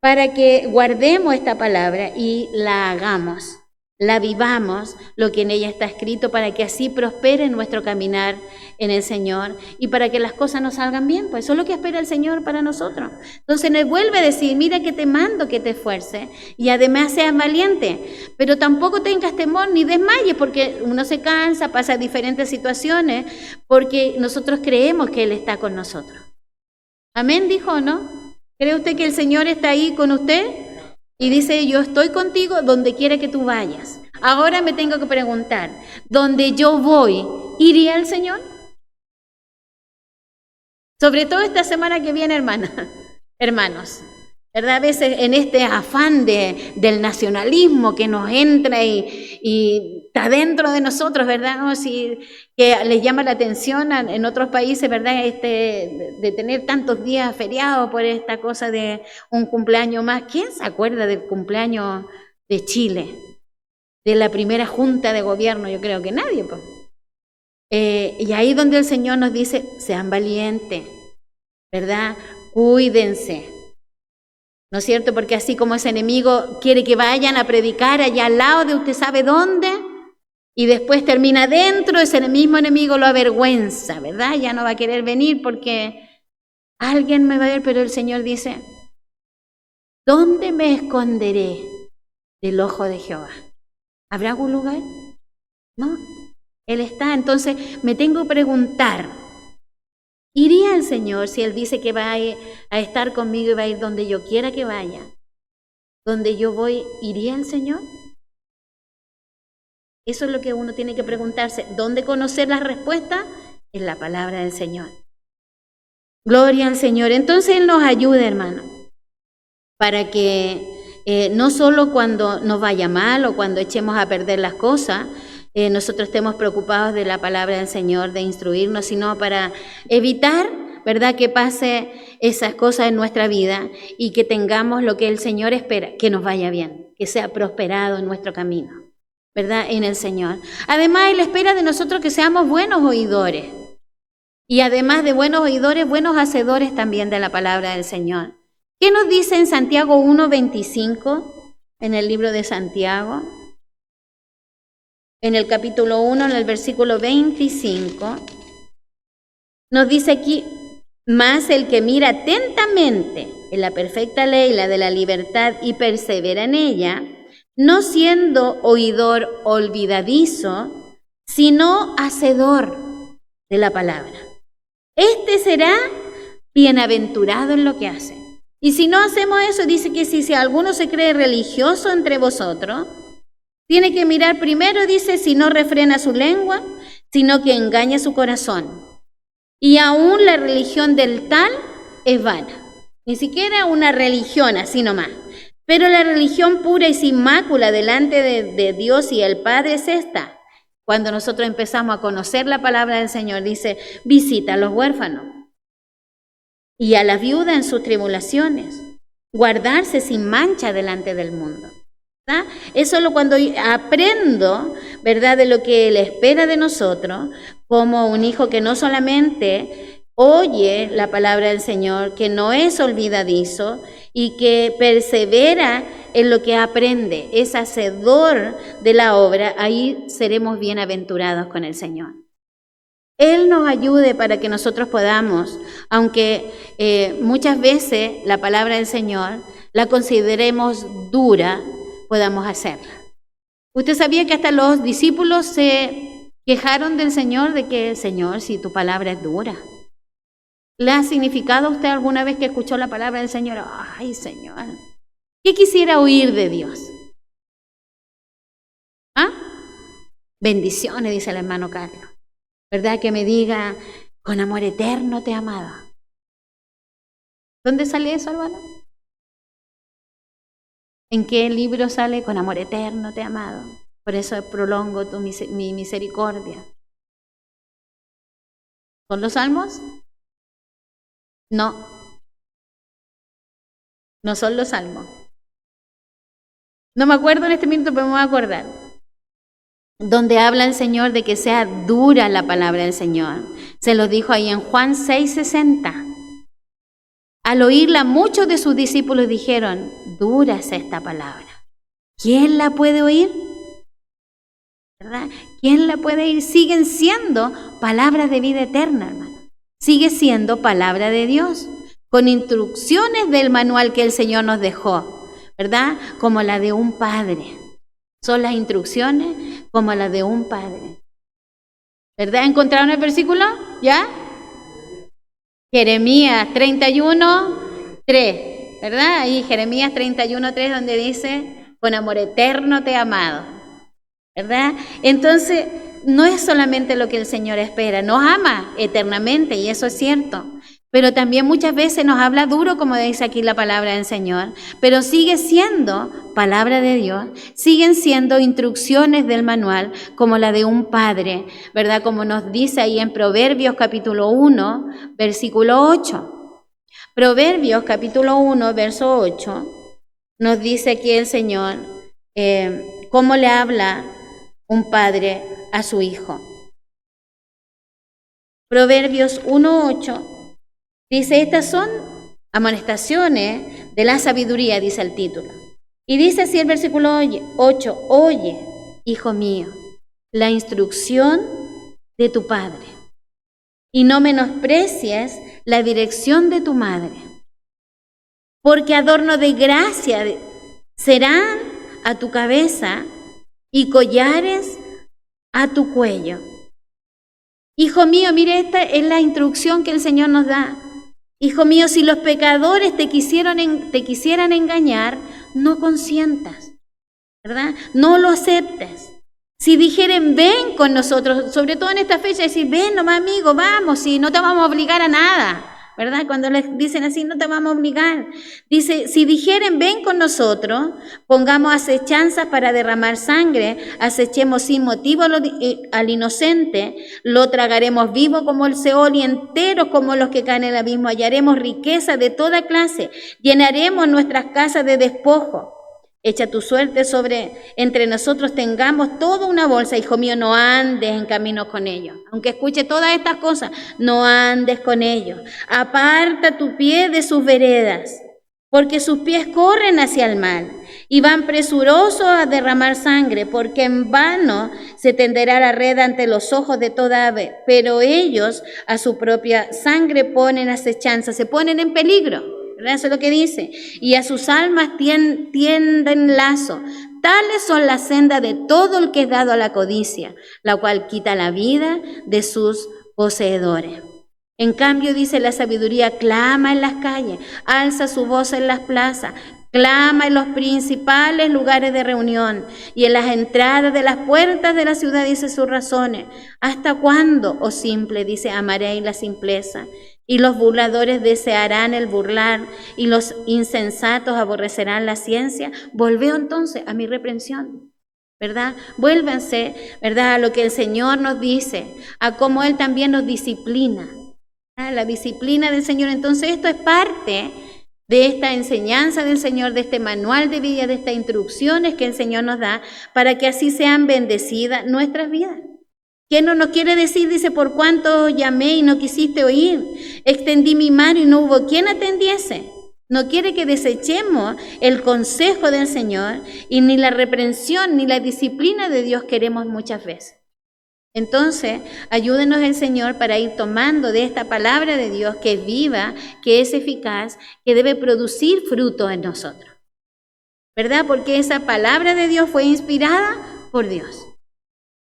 para que guardemos esta palabra y la hagamos, la vivamos, lo que en ella está escrito, para que así prospere nuestro caminar en el Señor y para que las cosas nos salgan bien. Pues eso es lo que espera el Señor para nosotros. Entonces nos vuelve a decir, mira que te mando que te esfuerces y además seas valiente, pero tampoco tengas temor ni desmayes, porque uno se cansa, pasa diferentes situaciones, porque nosotros creemos que Él está con nosotros. Amén, dijo, ¿o no? ¿Cree usted que el Señor está ahí con usted? Y dice, yo estoy contigo donde quiera que tú vayas. Ahora me tengo que preguntar, ¿dónde yo voy, iría el Señor? Sobre todo esta semana que viene, hermanos, ¿verdad? A veces en este afán del nacionalismo que nos entra y está dentro de nosotros, ¿verdad? ¿No? Si, que les llama la atención en otros países, ¿verdad? De tener tantos días feriados por esta cosa de un cumpleaños más. ¿Quién se acuerda del cumpleaños de Chile? De la primera junta de gobierno, yo creo que nadie, pues. Y ahí donde el Señor nos dice, sean valientes, ¿verdad? Cuídense, ¿no es cierto? Porque así como ese enemigo quiere que vayan a predicar allá al lado de usted sabe dónde, y después termina dentro, ese mismo enemigo lo avergüenza, ¿verdad? Ya no va a querer venir porque alguien me va a ver, pero el Señor dice, ¿dónde me esconderé del ojo de Jehová? ¿Habrá algún lugar? No, Él está. Entonces me tengo que preguntar, ¿iría el Señor si Él dice que va a estar conmigo y va a ir donde yo quiera que vaya? ¿Donde yo voy, iría el Señor? Eso es lo que uno tiene que preguntarse. ¿Dónde conocer las respuestas? En la palabra del Señor. Gloria al Señor. Entonces Él nos ayuda, hermano, para que no solo cuando nos vaya mal o cuando echemos a perder las cosas, nosotros estemos preocupados de la palabra del Señor, de instruirnos, sino para evitar, ¿verdad?, que pase esas cosas en nuestra vida y que tengamos lo que el Señor espera, que nos vaya bien, que sea prosperado en nuestro camino, ¿verdad?, en el Señor. Además, Él espera de nosotros que seamos buenos oidores. Y además de buenos oidores, buenos hacedores también de la palabra del Señor. ¿Qué nos dice en Santiago 1:25, en el libro de Santiago? En el capítulo 1, en el versículo 25, nos dice aquí: mas el que mira atentamente en la perfecta ley, la de la libertad, y persevera en ella, no siendo oidor olvidadizo, sino hacedor de la palabra, este será bienaventurado en lo que hace. Y si no hacemos eso, dice que si alguno se cree religioso entre vosotros, tiene que mirar primero, dice, si no refrena su lengua, sino que engaña su corazón. Y aún la religión del tal es vana. Ni siquiera una religión así nomás. Pero la religión pura y sin mácula delante de Dios y el Padre es esta. Cuando nosotros empezamos a conocer la palabra del Señor, dice: visita a los huérfanos y a la viuda en sus tribulaciones, guardarse sin mancha delante del mundo. ¿Verdad? Eso es cuando aprendo, ¿verdad?, de lo que Él espera de nosotros, como un hijo que no solamente oye la palabra del Señor, que no es olvidadizo y que persevera en lo que aprende, es hacedor de la obra, ahí seremos bienaventurados con el Señor. Él nos ayude para que nosotros podamos, aunque muchas veces la palabra del Señor la consideremos dura, podamos hacerla. ¿Usted sabía que hasta los discípulos se quejaron del Señor de que: Señor, si tu palabra es dura? ¿Le ha significado a usted alguna vez que escuchó la palabra del Señor? Ay, Señor, ¿qué quisiera oír de Dios? ¿Ah? Bendiciones, dice el hermano Carlos. ¿Verdad? Que me diga: con amor eterno te he amado. ¿Dónde sale eso, hermano? ¿En qué libro sale? Con amor eterno te he amado. Por eso prolongo mi misericordia. ¿Son los salmos? No. No son los salmos. No me acuerdo en este minuto, pero me voy a acordar. Donde habla el Señor de que sea dura la palabra del Señor. Se lo dijo ahí en Juan 6:60. Al oírla, muchos de sus discípulos dijeron: dura es esta palabra. ¿Quién la puede oír? ¿Verdad? ¿Quién la puede oír? Siguen siendo palabras de vida eterna, hermano. Sigue siendo palabra de Dios, con instrucciones del manual que el Señor nos dejó, ¿verdad? Como la de un padre. Son las instrucciones como las de un padre. ¿Verdad? ¿Encontraron el versículo? ¿Ya? Jeremías 31:3, ¿verdad? Ahí Jeremías 31:3, donde dice: con amor eterno te he amado, ¿verdad? Entonces, no es solamente lo que el Señor espera, nos ama eternamente, y eso es cierto, pero también muchas veces nos habla duro, como dice aquí la palabra del Señor, pero sigue siendo palabra de Dios, siguen siendo instrucciones del manual, como la de un padre, ¿verdad? Como nos dice ahí en Proverbios capítulo 1, versículo 8. Proverbios capítulo 1, verso 8, nos dice aquí el Señor cómo le habla un padre a su hijo. Proverbios 1:8 dice: estas son amonestaciones de la sabiduría, dice el título. Y dice así el versículo 8: oye, hijo mío, la instrucción de tu padre, y no menosprecies la dirección de tu madre, porque adorno de gracia serán a tu cabeza y collares a tu cuello. Hijo mío, mire, esta es la instrucción que el Señor nos da. Hijo mío, si los pecadores te quisieran engañar, no consientas, ¿verdad? No lo aceptes, Si dijeren, ven con nosotros, sobre todo en esta fecha, decir, ven nomás amigo, vamos, si no te vamos a obligar a nada, ¿verdad? Cuando les dicen así, no te vamos a obligar. Dice, si dijeren, ven con nosotros, pongamos acechanzas para derramar sangre, acechemos sin motivo al inocente, lo tragaremos vivo como el Seol y enteros como los que caen en el abismo, hallaremos riqueza de toda clase, llenaremos nuestras casas de despojo. Echa tu suerte entre nosotros tengamos toda una bolsa, hijo mío, no andes en camino con ellos. Aunque escuche todas estas cosas, no andes con ellos. Aparta tu pie de sus veredas, porque sus pies corren hacia el mal y van presurosos a derramar sangre, porque en vano se tenderá la red ante los ojos de toda ave, pero ellos a su propia sangre ponen acechanza, se ponen en peligro. Eso es lo que dice. Y a sus almas tienden lazo. Tales son las sendas de todo el que es dado a la codicia, la cual quita la vida de sus poseedores. En cambio, dice, la sabiduría clama en las calles, alza su voz en las plazas, clama en los principales lugares de reunión y en las entradas de las puertas de la ciudad dice sus razones. ¿Hasta cuándo, oh simple, dice, amaréis la simpleza? Y los burladores desearán el burlar y los insensatos aborrecerán la ciencia. Volveo entonces a mi reprensión, ¿verdad? Vuélvanse, ¿verdad?, a lo que el Señor nos dice, a cómo Él también nos disciplina. La disciplina del Señor. Entonces esto es parte de esta enseñanza del Señor, de este manual de vida, de estas instrucciones que el Señor nos da para que así sean bendecidas nuestras vidas. ¿Qué no nos quiere decir? Dice, por cuanto llamé y no quisiste oír, extendí mi mano y no hubo quien atendiese. No quiere que desechemos el consejo del Señor y ni la reprensión ni la disciplina de Dios queremos muchas veces. Entonces, ayúdenos el Señor para ir tomando de esta palabra de Dios que es viva, que es eficaz, que debe producir fruto en nosotros, ¿verdad? Porque esa palabra de Dios fue inspirada por Dios,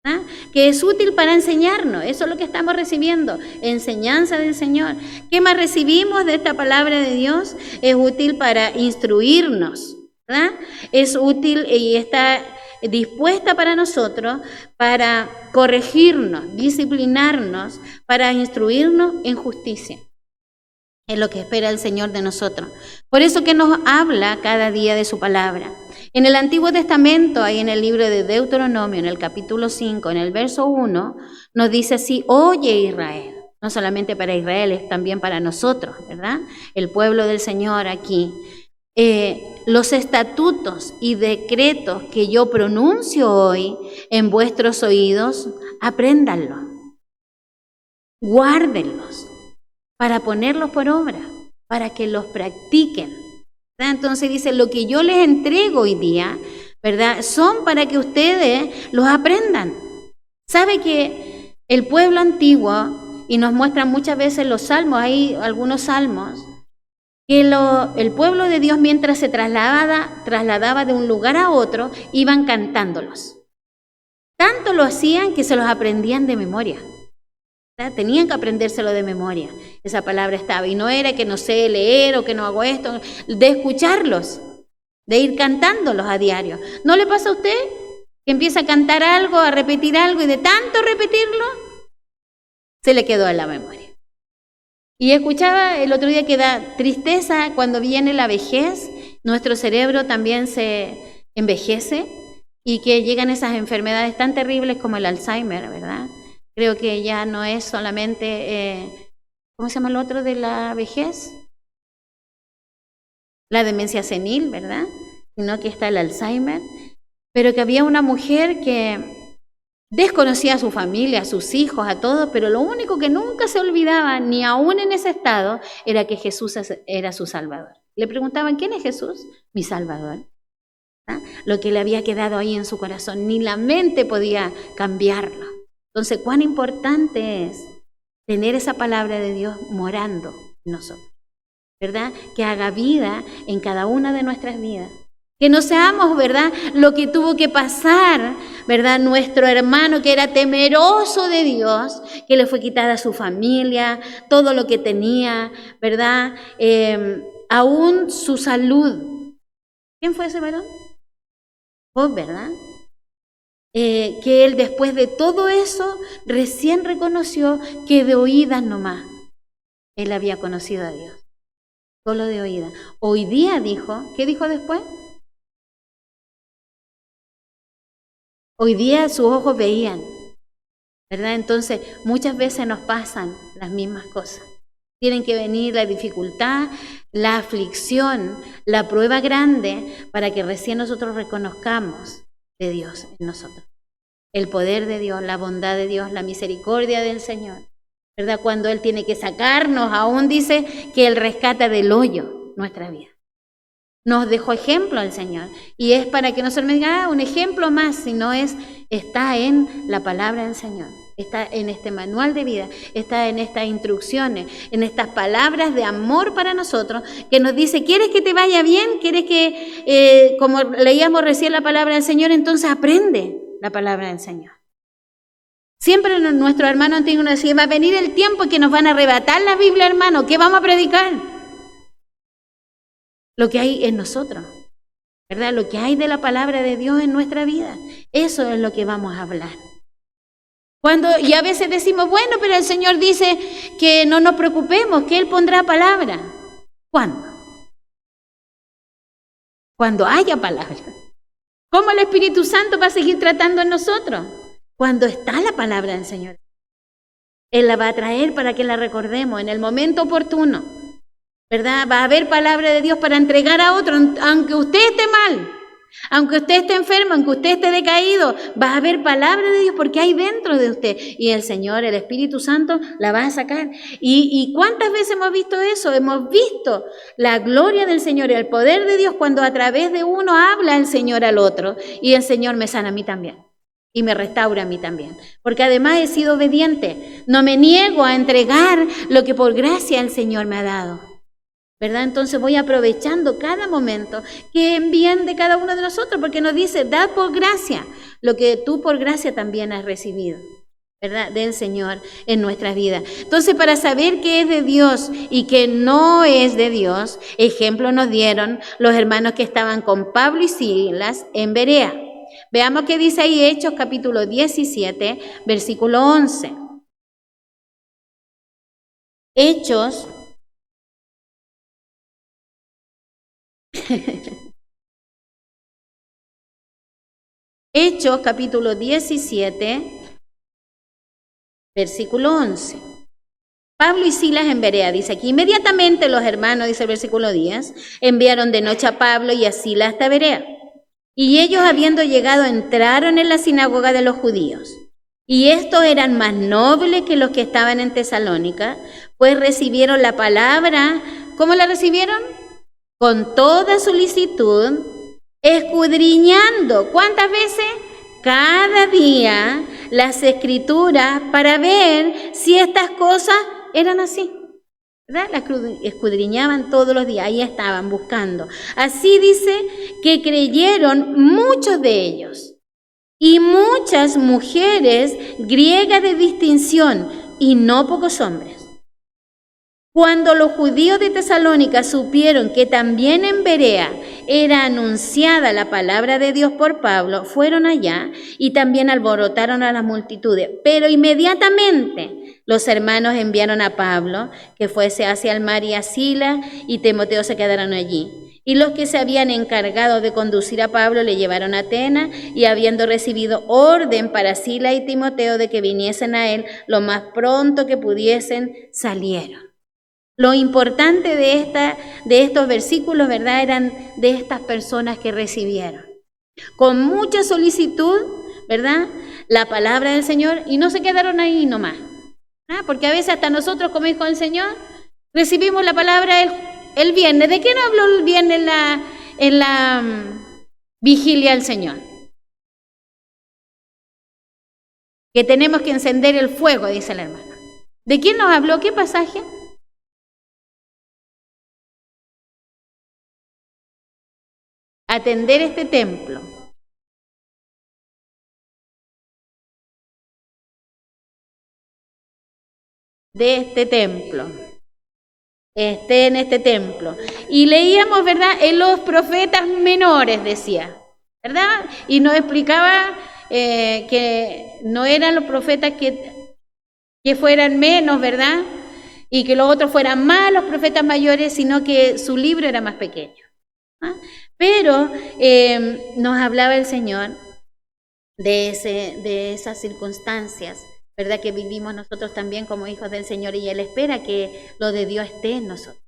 ¿verdad? Que es útil para enseñarnos, eso es lo que estamos recibiendo, enseñanza del Señor. ¿Qué más recibimos de esta palabra de Dios? Es útil para instruirnos, ¿verdad? Es útil y está dispuesta para nosotros, para corregirnos, disciplinarnos, para instruirnos en justicia. Es lo que espera el Señor de nosotros. Por eso que nos habla cada día de su palabra. En el Antiguo Testamento, ahí en el libro de Deuteronomio, en el capítulo 5, en el verso 1, nos dice así, oye Israel. No solamente para Israel, es también para nosotros, ¿verdad? El pueblo del Señor aquí. Los estatutos y decretos que yo pronuncio hoy en vuestros oídos, apréndanlos, guárdenlos para ponerlos por obra, para que los practiquen, ¿verdad? Entonces dice, lo que yo les entrego hoy día, ¿verdad?, son para que ustedes los aprendan. ¿Sabe que el pueblo antiguo, y nos muestran muchas veces los salmos, hay algunos salmos, que el pueblo de Dios mientras se trasladaba de un lugar a otro, iban cantándolos. Tanto lo hacían que se los aprendían de memoria, ¿verdad? Tenían que aprendérselo de memoria. Esa palabra estaba, y no era que no sé leer o que no hago esto, de escucharlos, de ir cantándolos a diario. ¿No le pasa a usted que empieza a cantar algo, a repetir algo, y de tanto repetirlo, se le quedó en la memoria? Y escuchaba el otro día que da tristeza cuando viene la vejez, nuestro cerebro también se envejece y que llegan esas enfermedades tan terribles como el Alzheimer, ¿verdad? Creo que ya no es solamente, ¿cómo se llama el otro de la vejez? La demencia senil, ¿verdad? Sino que está el Alzheimer, pero que había una mujer que desconocía a su familia, a sus hijos, a todos, pero lo único que nunca se olvidaba, ni aún en ese estado, era que Jesús era su Salvador. Le preguntaban, ¿quién es Jesús? Mi Salvador. ¿Ah? Lo que le había quedado ahí en su corazón, ni la mente podía cambiarlo. Entonces, cuán importante es tener esa palabra de Dios morando en nosotros, ¿verdad? Que haga vida en cada una de nuestras vidas. Que no seamos, ¿verdad?, lo que tuvo que pasar, ¿verdad?, nuestro hermano que era temeroso de Dios, que le fue quitada su familia, todo lo que tenía, ¿verdad?, aún su salud. ¿Quién fue ese varón? Job, ¿verdad? que él después de todo eso recién reconoció que de oídas nomás él había conocido a Dios, solo de oídas. Hoy día dijo, ¿qué dijo después? Hoy día sus ojos veían, ¿verdad? Entonces muchas veces nos pasan las mismas cosas. Tienen que venir la dificultad, la aflicción, la prueba grande para que recién nosotros reconozcamos de Dios en nosotros. El poder de Dios, la bondad de Dios, la misericordia del Señor, ¿verdad? Cuando Él tiene que sacarnos, aún dice que Él rescata del hoyo nuestra vida. Nos dejó ejemplo al Señor. Y es para que nosotros me digan, un ejemplo más, sino está en la palabra del Señor. Está en este manual de vida, está en estas instrucciones, en estas palabras de amor para nosotros, que nos dice, ¿quieres que te vaya bien? ¿Quieres que, como leíamos recién la palabra del Señor, entonces aprende la palabra del Señor? Siempre nuestros hermanos antiguos nos decían, va a venir el tiempo que nos van a arrebatar la Biblia, hermano, ¿qué vamos a predicar? Lo que hay en nosotros, ¿verdad? Lo que hay de la palabra de Dios en nuestra vida, eso es lo que vamos a hablar. Y a veces decimos, bueno, pero el Señor dice que no nos preocupemos, que Él pondrá palabra. ¿Cuándo? Cuando haya palabra. ¿Cómo el Espíritu Santo va a seguir tratando en nosotros? Cuando está la palabra del Señor. Él la va a traer para que la recordemos en el momento oportuno, ¿verdad? Va a haber palabra de Dios para entregar a otro, aunque usted esté mal, aunque usted esté enfermo, aunque usted esté decaído, va a haber palabra de Dios porque hay dentro de usted. Y el Señor, el Espíritu Santo, la va a sacar. ¿Y cuántas veces hemos visto eso? Hemos visto la gloria del Señor y el poder de Dios cuando a través de uno habla el Señor al otro. Y el Señor me sana a mí también. Y me restaura a mí también. Porque además he sido obediente. No me niego a entregar lo que por gracia el Señor me ha dado, ¿verdad? Entonces voy aprovechando cada momento que envían de cada uno de nosotros, porque nos dice, da por gracia lo que tú por gracia también has recibido, ¿verdad? Del Señor en nuestras vidas. Entonces, para saber qué es de Dios y qué no es de Dios, ejemplo nos dieron los hermanos que estaban con Pablo y Silas en Berea. Veamos qué dice ahí Hechos capítulo 17, versículo 11. Hechos Hechos capítulo 17, versículo 11. Pablo y Silas en Berea, dice aquí, inmediatamente los hermanos, dice el versículo 10, enviaron de noche a Pablo y a Silas hasta Berea. Y ellos, habiendo llegado, entraron en la sinagoga de los judíos. Y estos eran más nobles que los que estaban en Tesalónica, pues recibieron la palabra. ¿Cómo la recibieron? Con toda solicitud, escudriñando. ¿Cuántas veces? Cada día las Escrituras para ver si estas cosas eran así, ¿verdad? Las escudriñaban todos los días, ahí estaban buscando. Así dice que creyeron muchos de ellos y muchas mujeres griegas de distinción y no pocos hombres. Cuando los judíos de Tesalónica supieron que también en Berea era anunciada la palabra de Dios por Pablo, fueron allá y también alborotaron a las multitudes. Pero inmediatamente los hermanos enviaron a Pablo que fuese hacia el mar, y a Silas y Timoteo se quedaron allí. Y los que se habían encargado de conducir a Pablo le llevaron a Atenas, y habiendo recibido orden para Silas y Timoteo de que viniesen a él lo más pronto que pudiesen, salieron. Lo importante de estos versículos, ¿verdad?, eran de estas personas que recibieron con mucha solicitud, ¿verdad?, la palabra del Señor, y no se quedaron ahí nomás. Porque a veces hasta nosotros, como dijo el Señor, recibimos la palabra el viernes. ¿De qué nos habló el viernes en la vigilia del Señor? Que tenemos que encender el fuego, dice el hermano. ¿De quién nos habló? ¿Qué pasaje? Atender este templo. De este templo. Esté en este templo. Y leíamos, ¿verdad?, en los profetas menores, decía, ¿verdad? Y nos explicaba que no eran los profetas que fueran menos, ¿verdad? Y que los otros fueran más los profetas mayores, sino que su libro era más pequeño. ¿Ah? Pero nos hablaba el Señor de esas circunstancias, ¿verdad? Que vivimos nosotros también como hijos del Señor, y Él espera que lo de Dios esté en nosotros.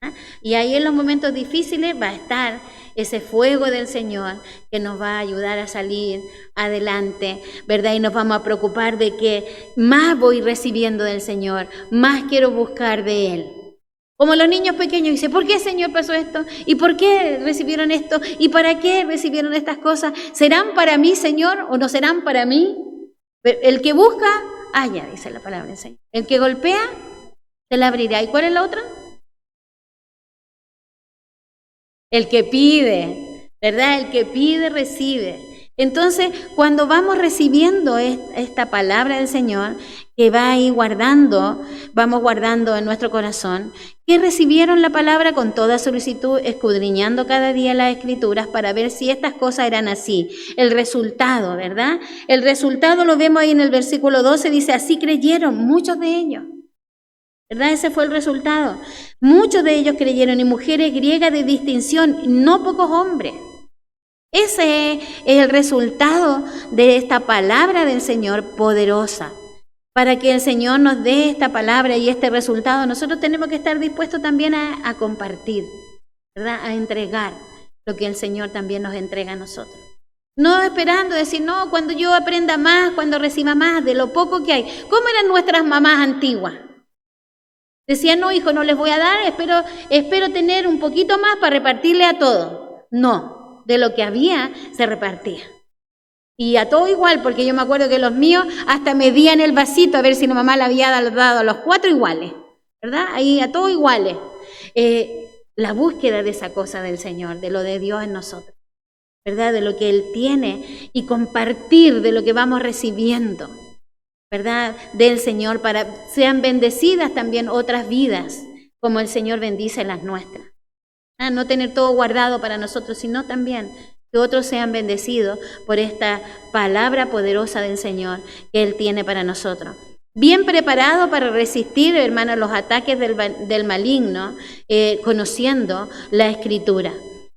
¿Ah? Y ahí en los momentos difíciles va a estar ese fuego del Señor que nos va a ayudar a salir adelante, ¿verdad? Y nos vamos a preocupar de que más voy recibiendo del Señor, más quiero buscar de Él. Como los niños pequeños dicen, ¿por qué, Señor, pasó esto? ¿Y por qué recibieron esto? ¿Y para qué recibieron estas cosas? ¿Serán para mí, Señor, o no serán para mí? El que busca, halla, dice la palabra del Señor. El que golpea, se le abrirá. ¿Y cuál es la otra? El que pide, ¿verdad? El que pide, recibe. Entonces, cuando vamos recibiendo esta palabra del Señor, que va ahí vamos guardando en nuestro corazón, que recibieron la palabra con toda solicitud, escudriñando cada día las Escrituras para ver si estas cosas eran así. El resultado, ¿verdad? El resultado lo vemos ahí en el versículo 12, dice, así creyeron muchos de ellos. ¿Verdad? Ese fue el resultado. Muchos de ellos creyeron, y mujeres griegas de distinción, no pocos hombres. Ese es el resultado de esta palabra del Señor poderosa. Para que el Señor nos dé esta palabra y este resultado, nosotros tenemos que estar dispuestos también a compartir, ¿verdad? A entregar lo que el Señor también nos entrega a nosotros. No esperando decir, no, cuando yo aprenda más, cuando reciba más, de lo poco que hay. ¿Cómo eran nuestras mamás antiguas? Decían, no, hijo, no les voy a dar, espero tener un poquito más para repartirle a todos. No, de lo que había se repartía. Y a todo igual, porque yo me acuerdo que los míos hasta medían el vasito a ver si la mamá le había dado a los 4 iguales, ¿verdad? Ahí a todos iguales. La búsqueda de esa cosa del Señor, de lo de Dios en nosotros, ¿verdad? De lo que Él tiene y compartir de lo que vamos recibiendo, ¿verdad? Del Señor, para sean bendecidas también otras vidas, como el Señor bendice las nuestras. No tener todo guardado para nosotros, sino también que otros sean bendecidos por esta palabra poderosa del Señor que Él tiene para nosotros. Bien preparado para resistir, hermanos, los ataques del maligno, conociendo la Escritura.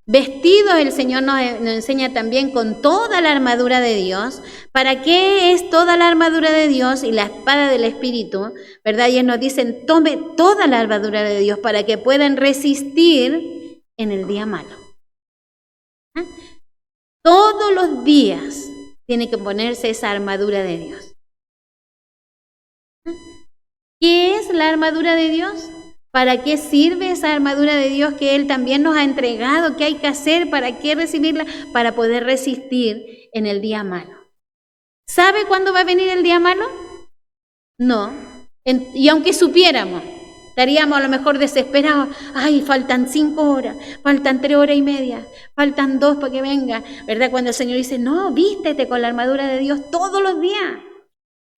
Vestidos, el Señor nos enseña también con toda la armadura de Dios. ¿Para qué es toda la armadura de Dios y la espada del Espíritu? ¿Verdad? Y ellos nos dicen, tome toda la armadura de Dios para que puedan resistir en el día malo. ¿Ah? Todos los días tiene que ponerse esa armadura de Dios. ¿Ah? ¿Qué es la armadura de Dios? ¿Para qué sirve esa armadura de Dios que Él también nos ha entregado? ¿Qué hay que hacer? ¿Para qué recibirla? Para poder resistir en el día malo. ¿Sabe cuándo va a venir el día malo? No. Y aunque supiéramos, estaríamos a lo mejor desesperados. Ay, faltan 5 horas, faltan 3 horas y media, faltan 2 para que venga. ¿Verdad? Cuando el Señor dice, no, vístete con la armadura de Dios todos los días.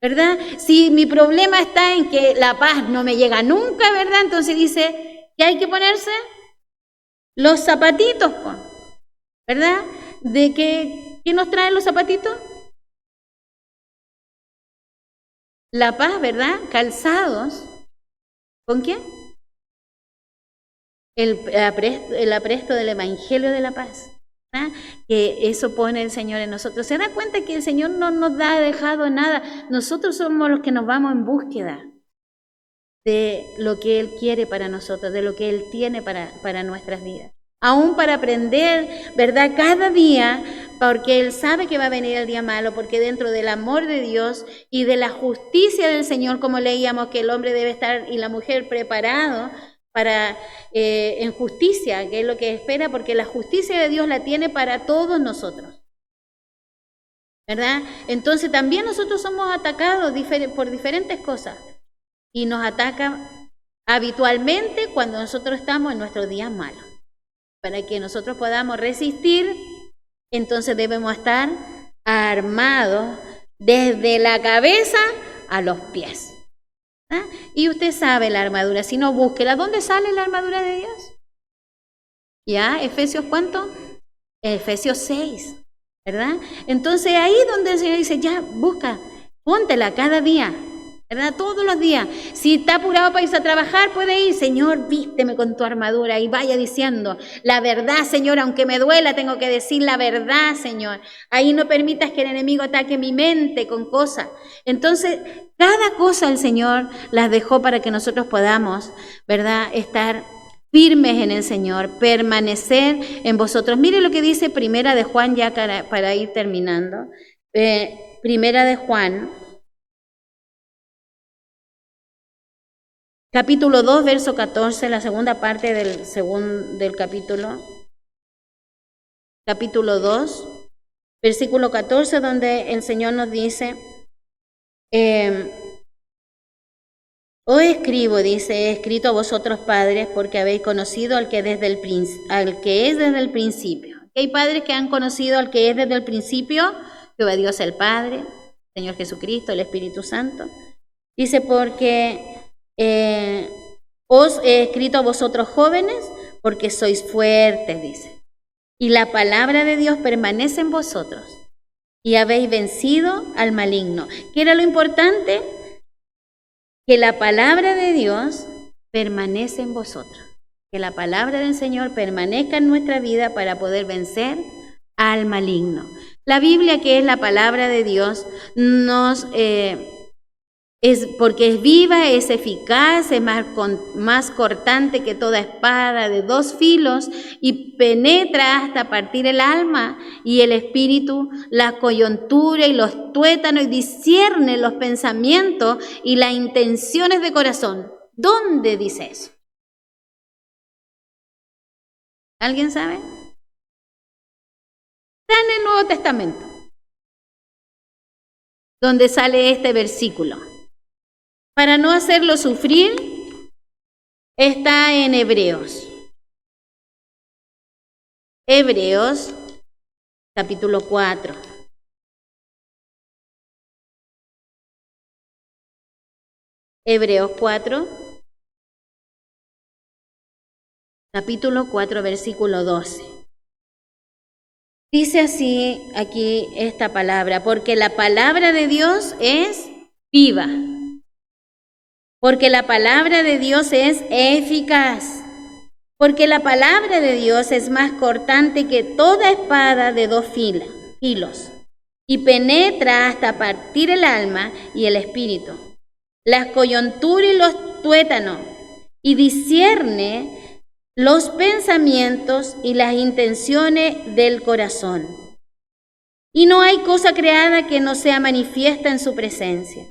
¿Verdad? Si mi problema está en que la paz no me llega nunca, ¿verdad? Entonces dice, ¿qué hay que ponerse? Los zapatitos, ¿verdad? ¿De qué nos traen los zapatitos? La paz, ¿verdad? Calzados. ¿Con qué? El apresto del Evangelio de la paz. ¿Ah? Que eso pone el Señor en nosotros. ¿Se da cuenta que el Señor no nos ha dejado nada? Nosotros somos los que nos vamos en búsqueda de lo que Él quiere para nosotros, de lo que Él tiene para nuestras vidas. Aún para aprender, ¿verdad? Cada día, porque Él sabe que va a venir el día malo, porque dentro del amor de Dios y de la justicia del Señor, como leíamos que el hombre debe estar y la mujer preparado para en justicia, que es lo que espera, porque la justicia de Dios la tiene para todos nosotros, ¿verdad? Entonces también nosotros somos atacados por diferentes cosas y nos atacan habitualmente cuando nosotros estamos en nuestros días malos. Para que nosotros podamos resistir, entonces debemos estar armados desde la cabeza a los pies. ¿Ah? Y usted sabe la armadura, si no, búsquela. ¿Dónde sale la armadura de Dios? ¿Ya? ¿Efesios cuánto? Efesios 6. ¿verdad? Entonces ahí donde el Señor dice, ya, busca, póntela cada día, ¿verdad? Todos los días. Si está apurado para irse a trabajar, puede ir, Señor, vísteme con tu armadura y vaya diciendo la verdad, Señor, aunque me duela, tengo que decir la verdad, Señor. Ahí no permitas que el enemigo ataque mi mente con cosas. Entonces, cada cosa el Señor las dejó para que nosotros podamos, ¿verdad?, estar firmes en el Señor, permanecer en vosotros. Mire lo que dice Primera de Juan, ya para ir terminando. Primera de Juan, capítulo 2, verso 14, la segunda parte del capítulo. Capítulo 2, versículo 14, donde el Señor nos dice, os escribo, dice, he escrito a vosotros padres porque habéis conocido al que es desde el principio. Hay padres que han conocido al que es desde el principio, Jehová Dios el Padre, Señor Jesucristo, el Espíritu Santo. Dice, porque os he escrito a vosotros jóvenes porque sois fuertes, dice. Y la palabra de Dios permanece en vosotros y habéis vencido al maligno. ¿Qué era lo importante? Que la palabra de Dios permanece en vosotros. Que la palabra del Señor permanezca en nuestra vida para poder vencer al maligno. La Biblia, que es la palabra de Dios, porque es viva, es eficaz, es más cortante que toda espada de dos filos y penetra hasta partir el alma y el espíritu, la coyuntura y los tuétanos, y discierne los pensamientos y las intenciones de corazón. ¿Dónde dice eso? ¿Alguien sabe? Está en el Nuevo Testamento, donde sale este versículo. Para no hacerlo sufrir, está en Hebreos. Hebreos, capítulo 4. Hebreos 4, capítulo 4, versículo 12. Dice así aquí esta palabra, porque la palabra de Dios es viva. Porque la palabra de Dios es eficaz. Porque la palabra de Dios es más cortante que toda espada de dos filos y penetra hasta partir el alma y el espíritu, las coyunturas y los tuétanos, y discierne los pensamientos y las intenciones del corazón. Y no hay cosa creada que no sea manifiesta en su presencia.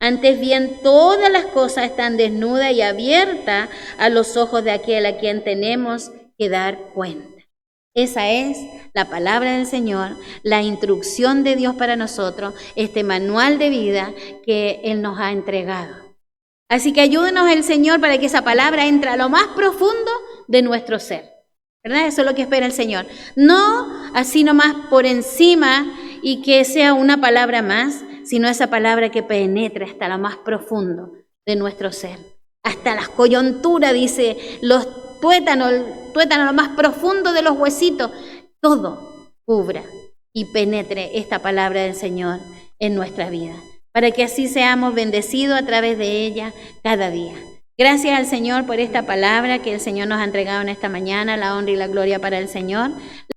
Antes bien, todas las cosas están desnudas y abiertas a los ojos de aquel a quien tenemos que dar cuenta. Esa es la palabra del Señor, la instrucción de Dios para nosotros, este manual de vida que Él nos ha entregado. Así que ayúdenos el Señor para que esa palabra entre a lo más profundo de nuestro ser. ¿Verdad? Eso es lo que espera el Señor. No así nomás por encima y que sea una palabra más, sino esa palabra que penetre hasta lo más profundo de nuestro ser. Hasta las coyunturas, dice, los tuétanos, lo más profundo de los huesitos, todo cubra y penetre esta palabra del Señor en nuestra vida, para que así seamos bendecidos a través de ella cada día. Gracias al Señor por esta palabra que el Señor nos ha entregado en esta mañana, la honra y la gloria para el Señor.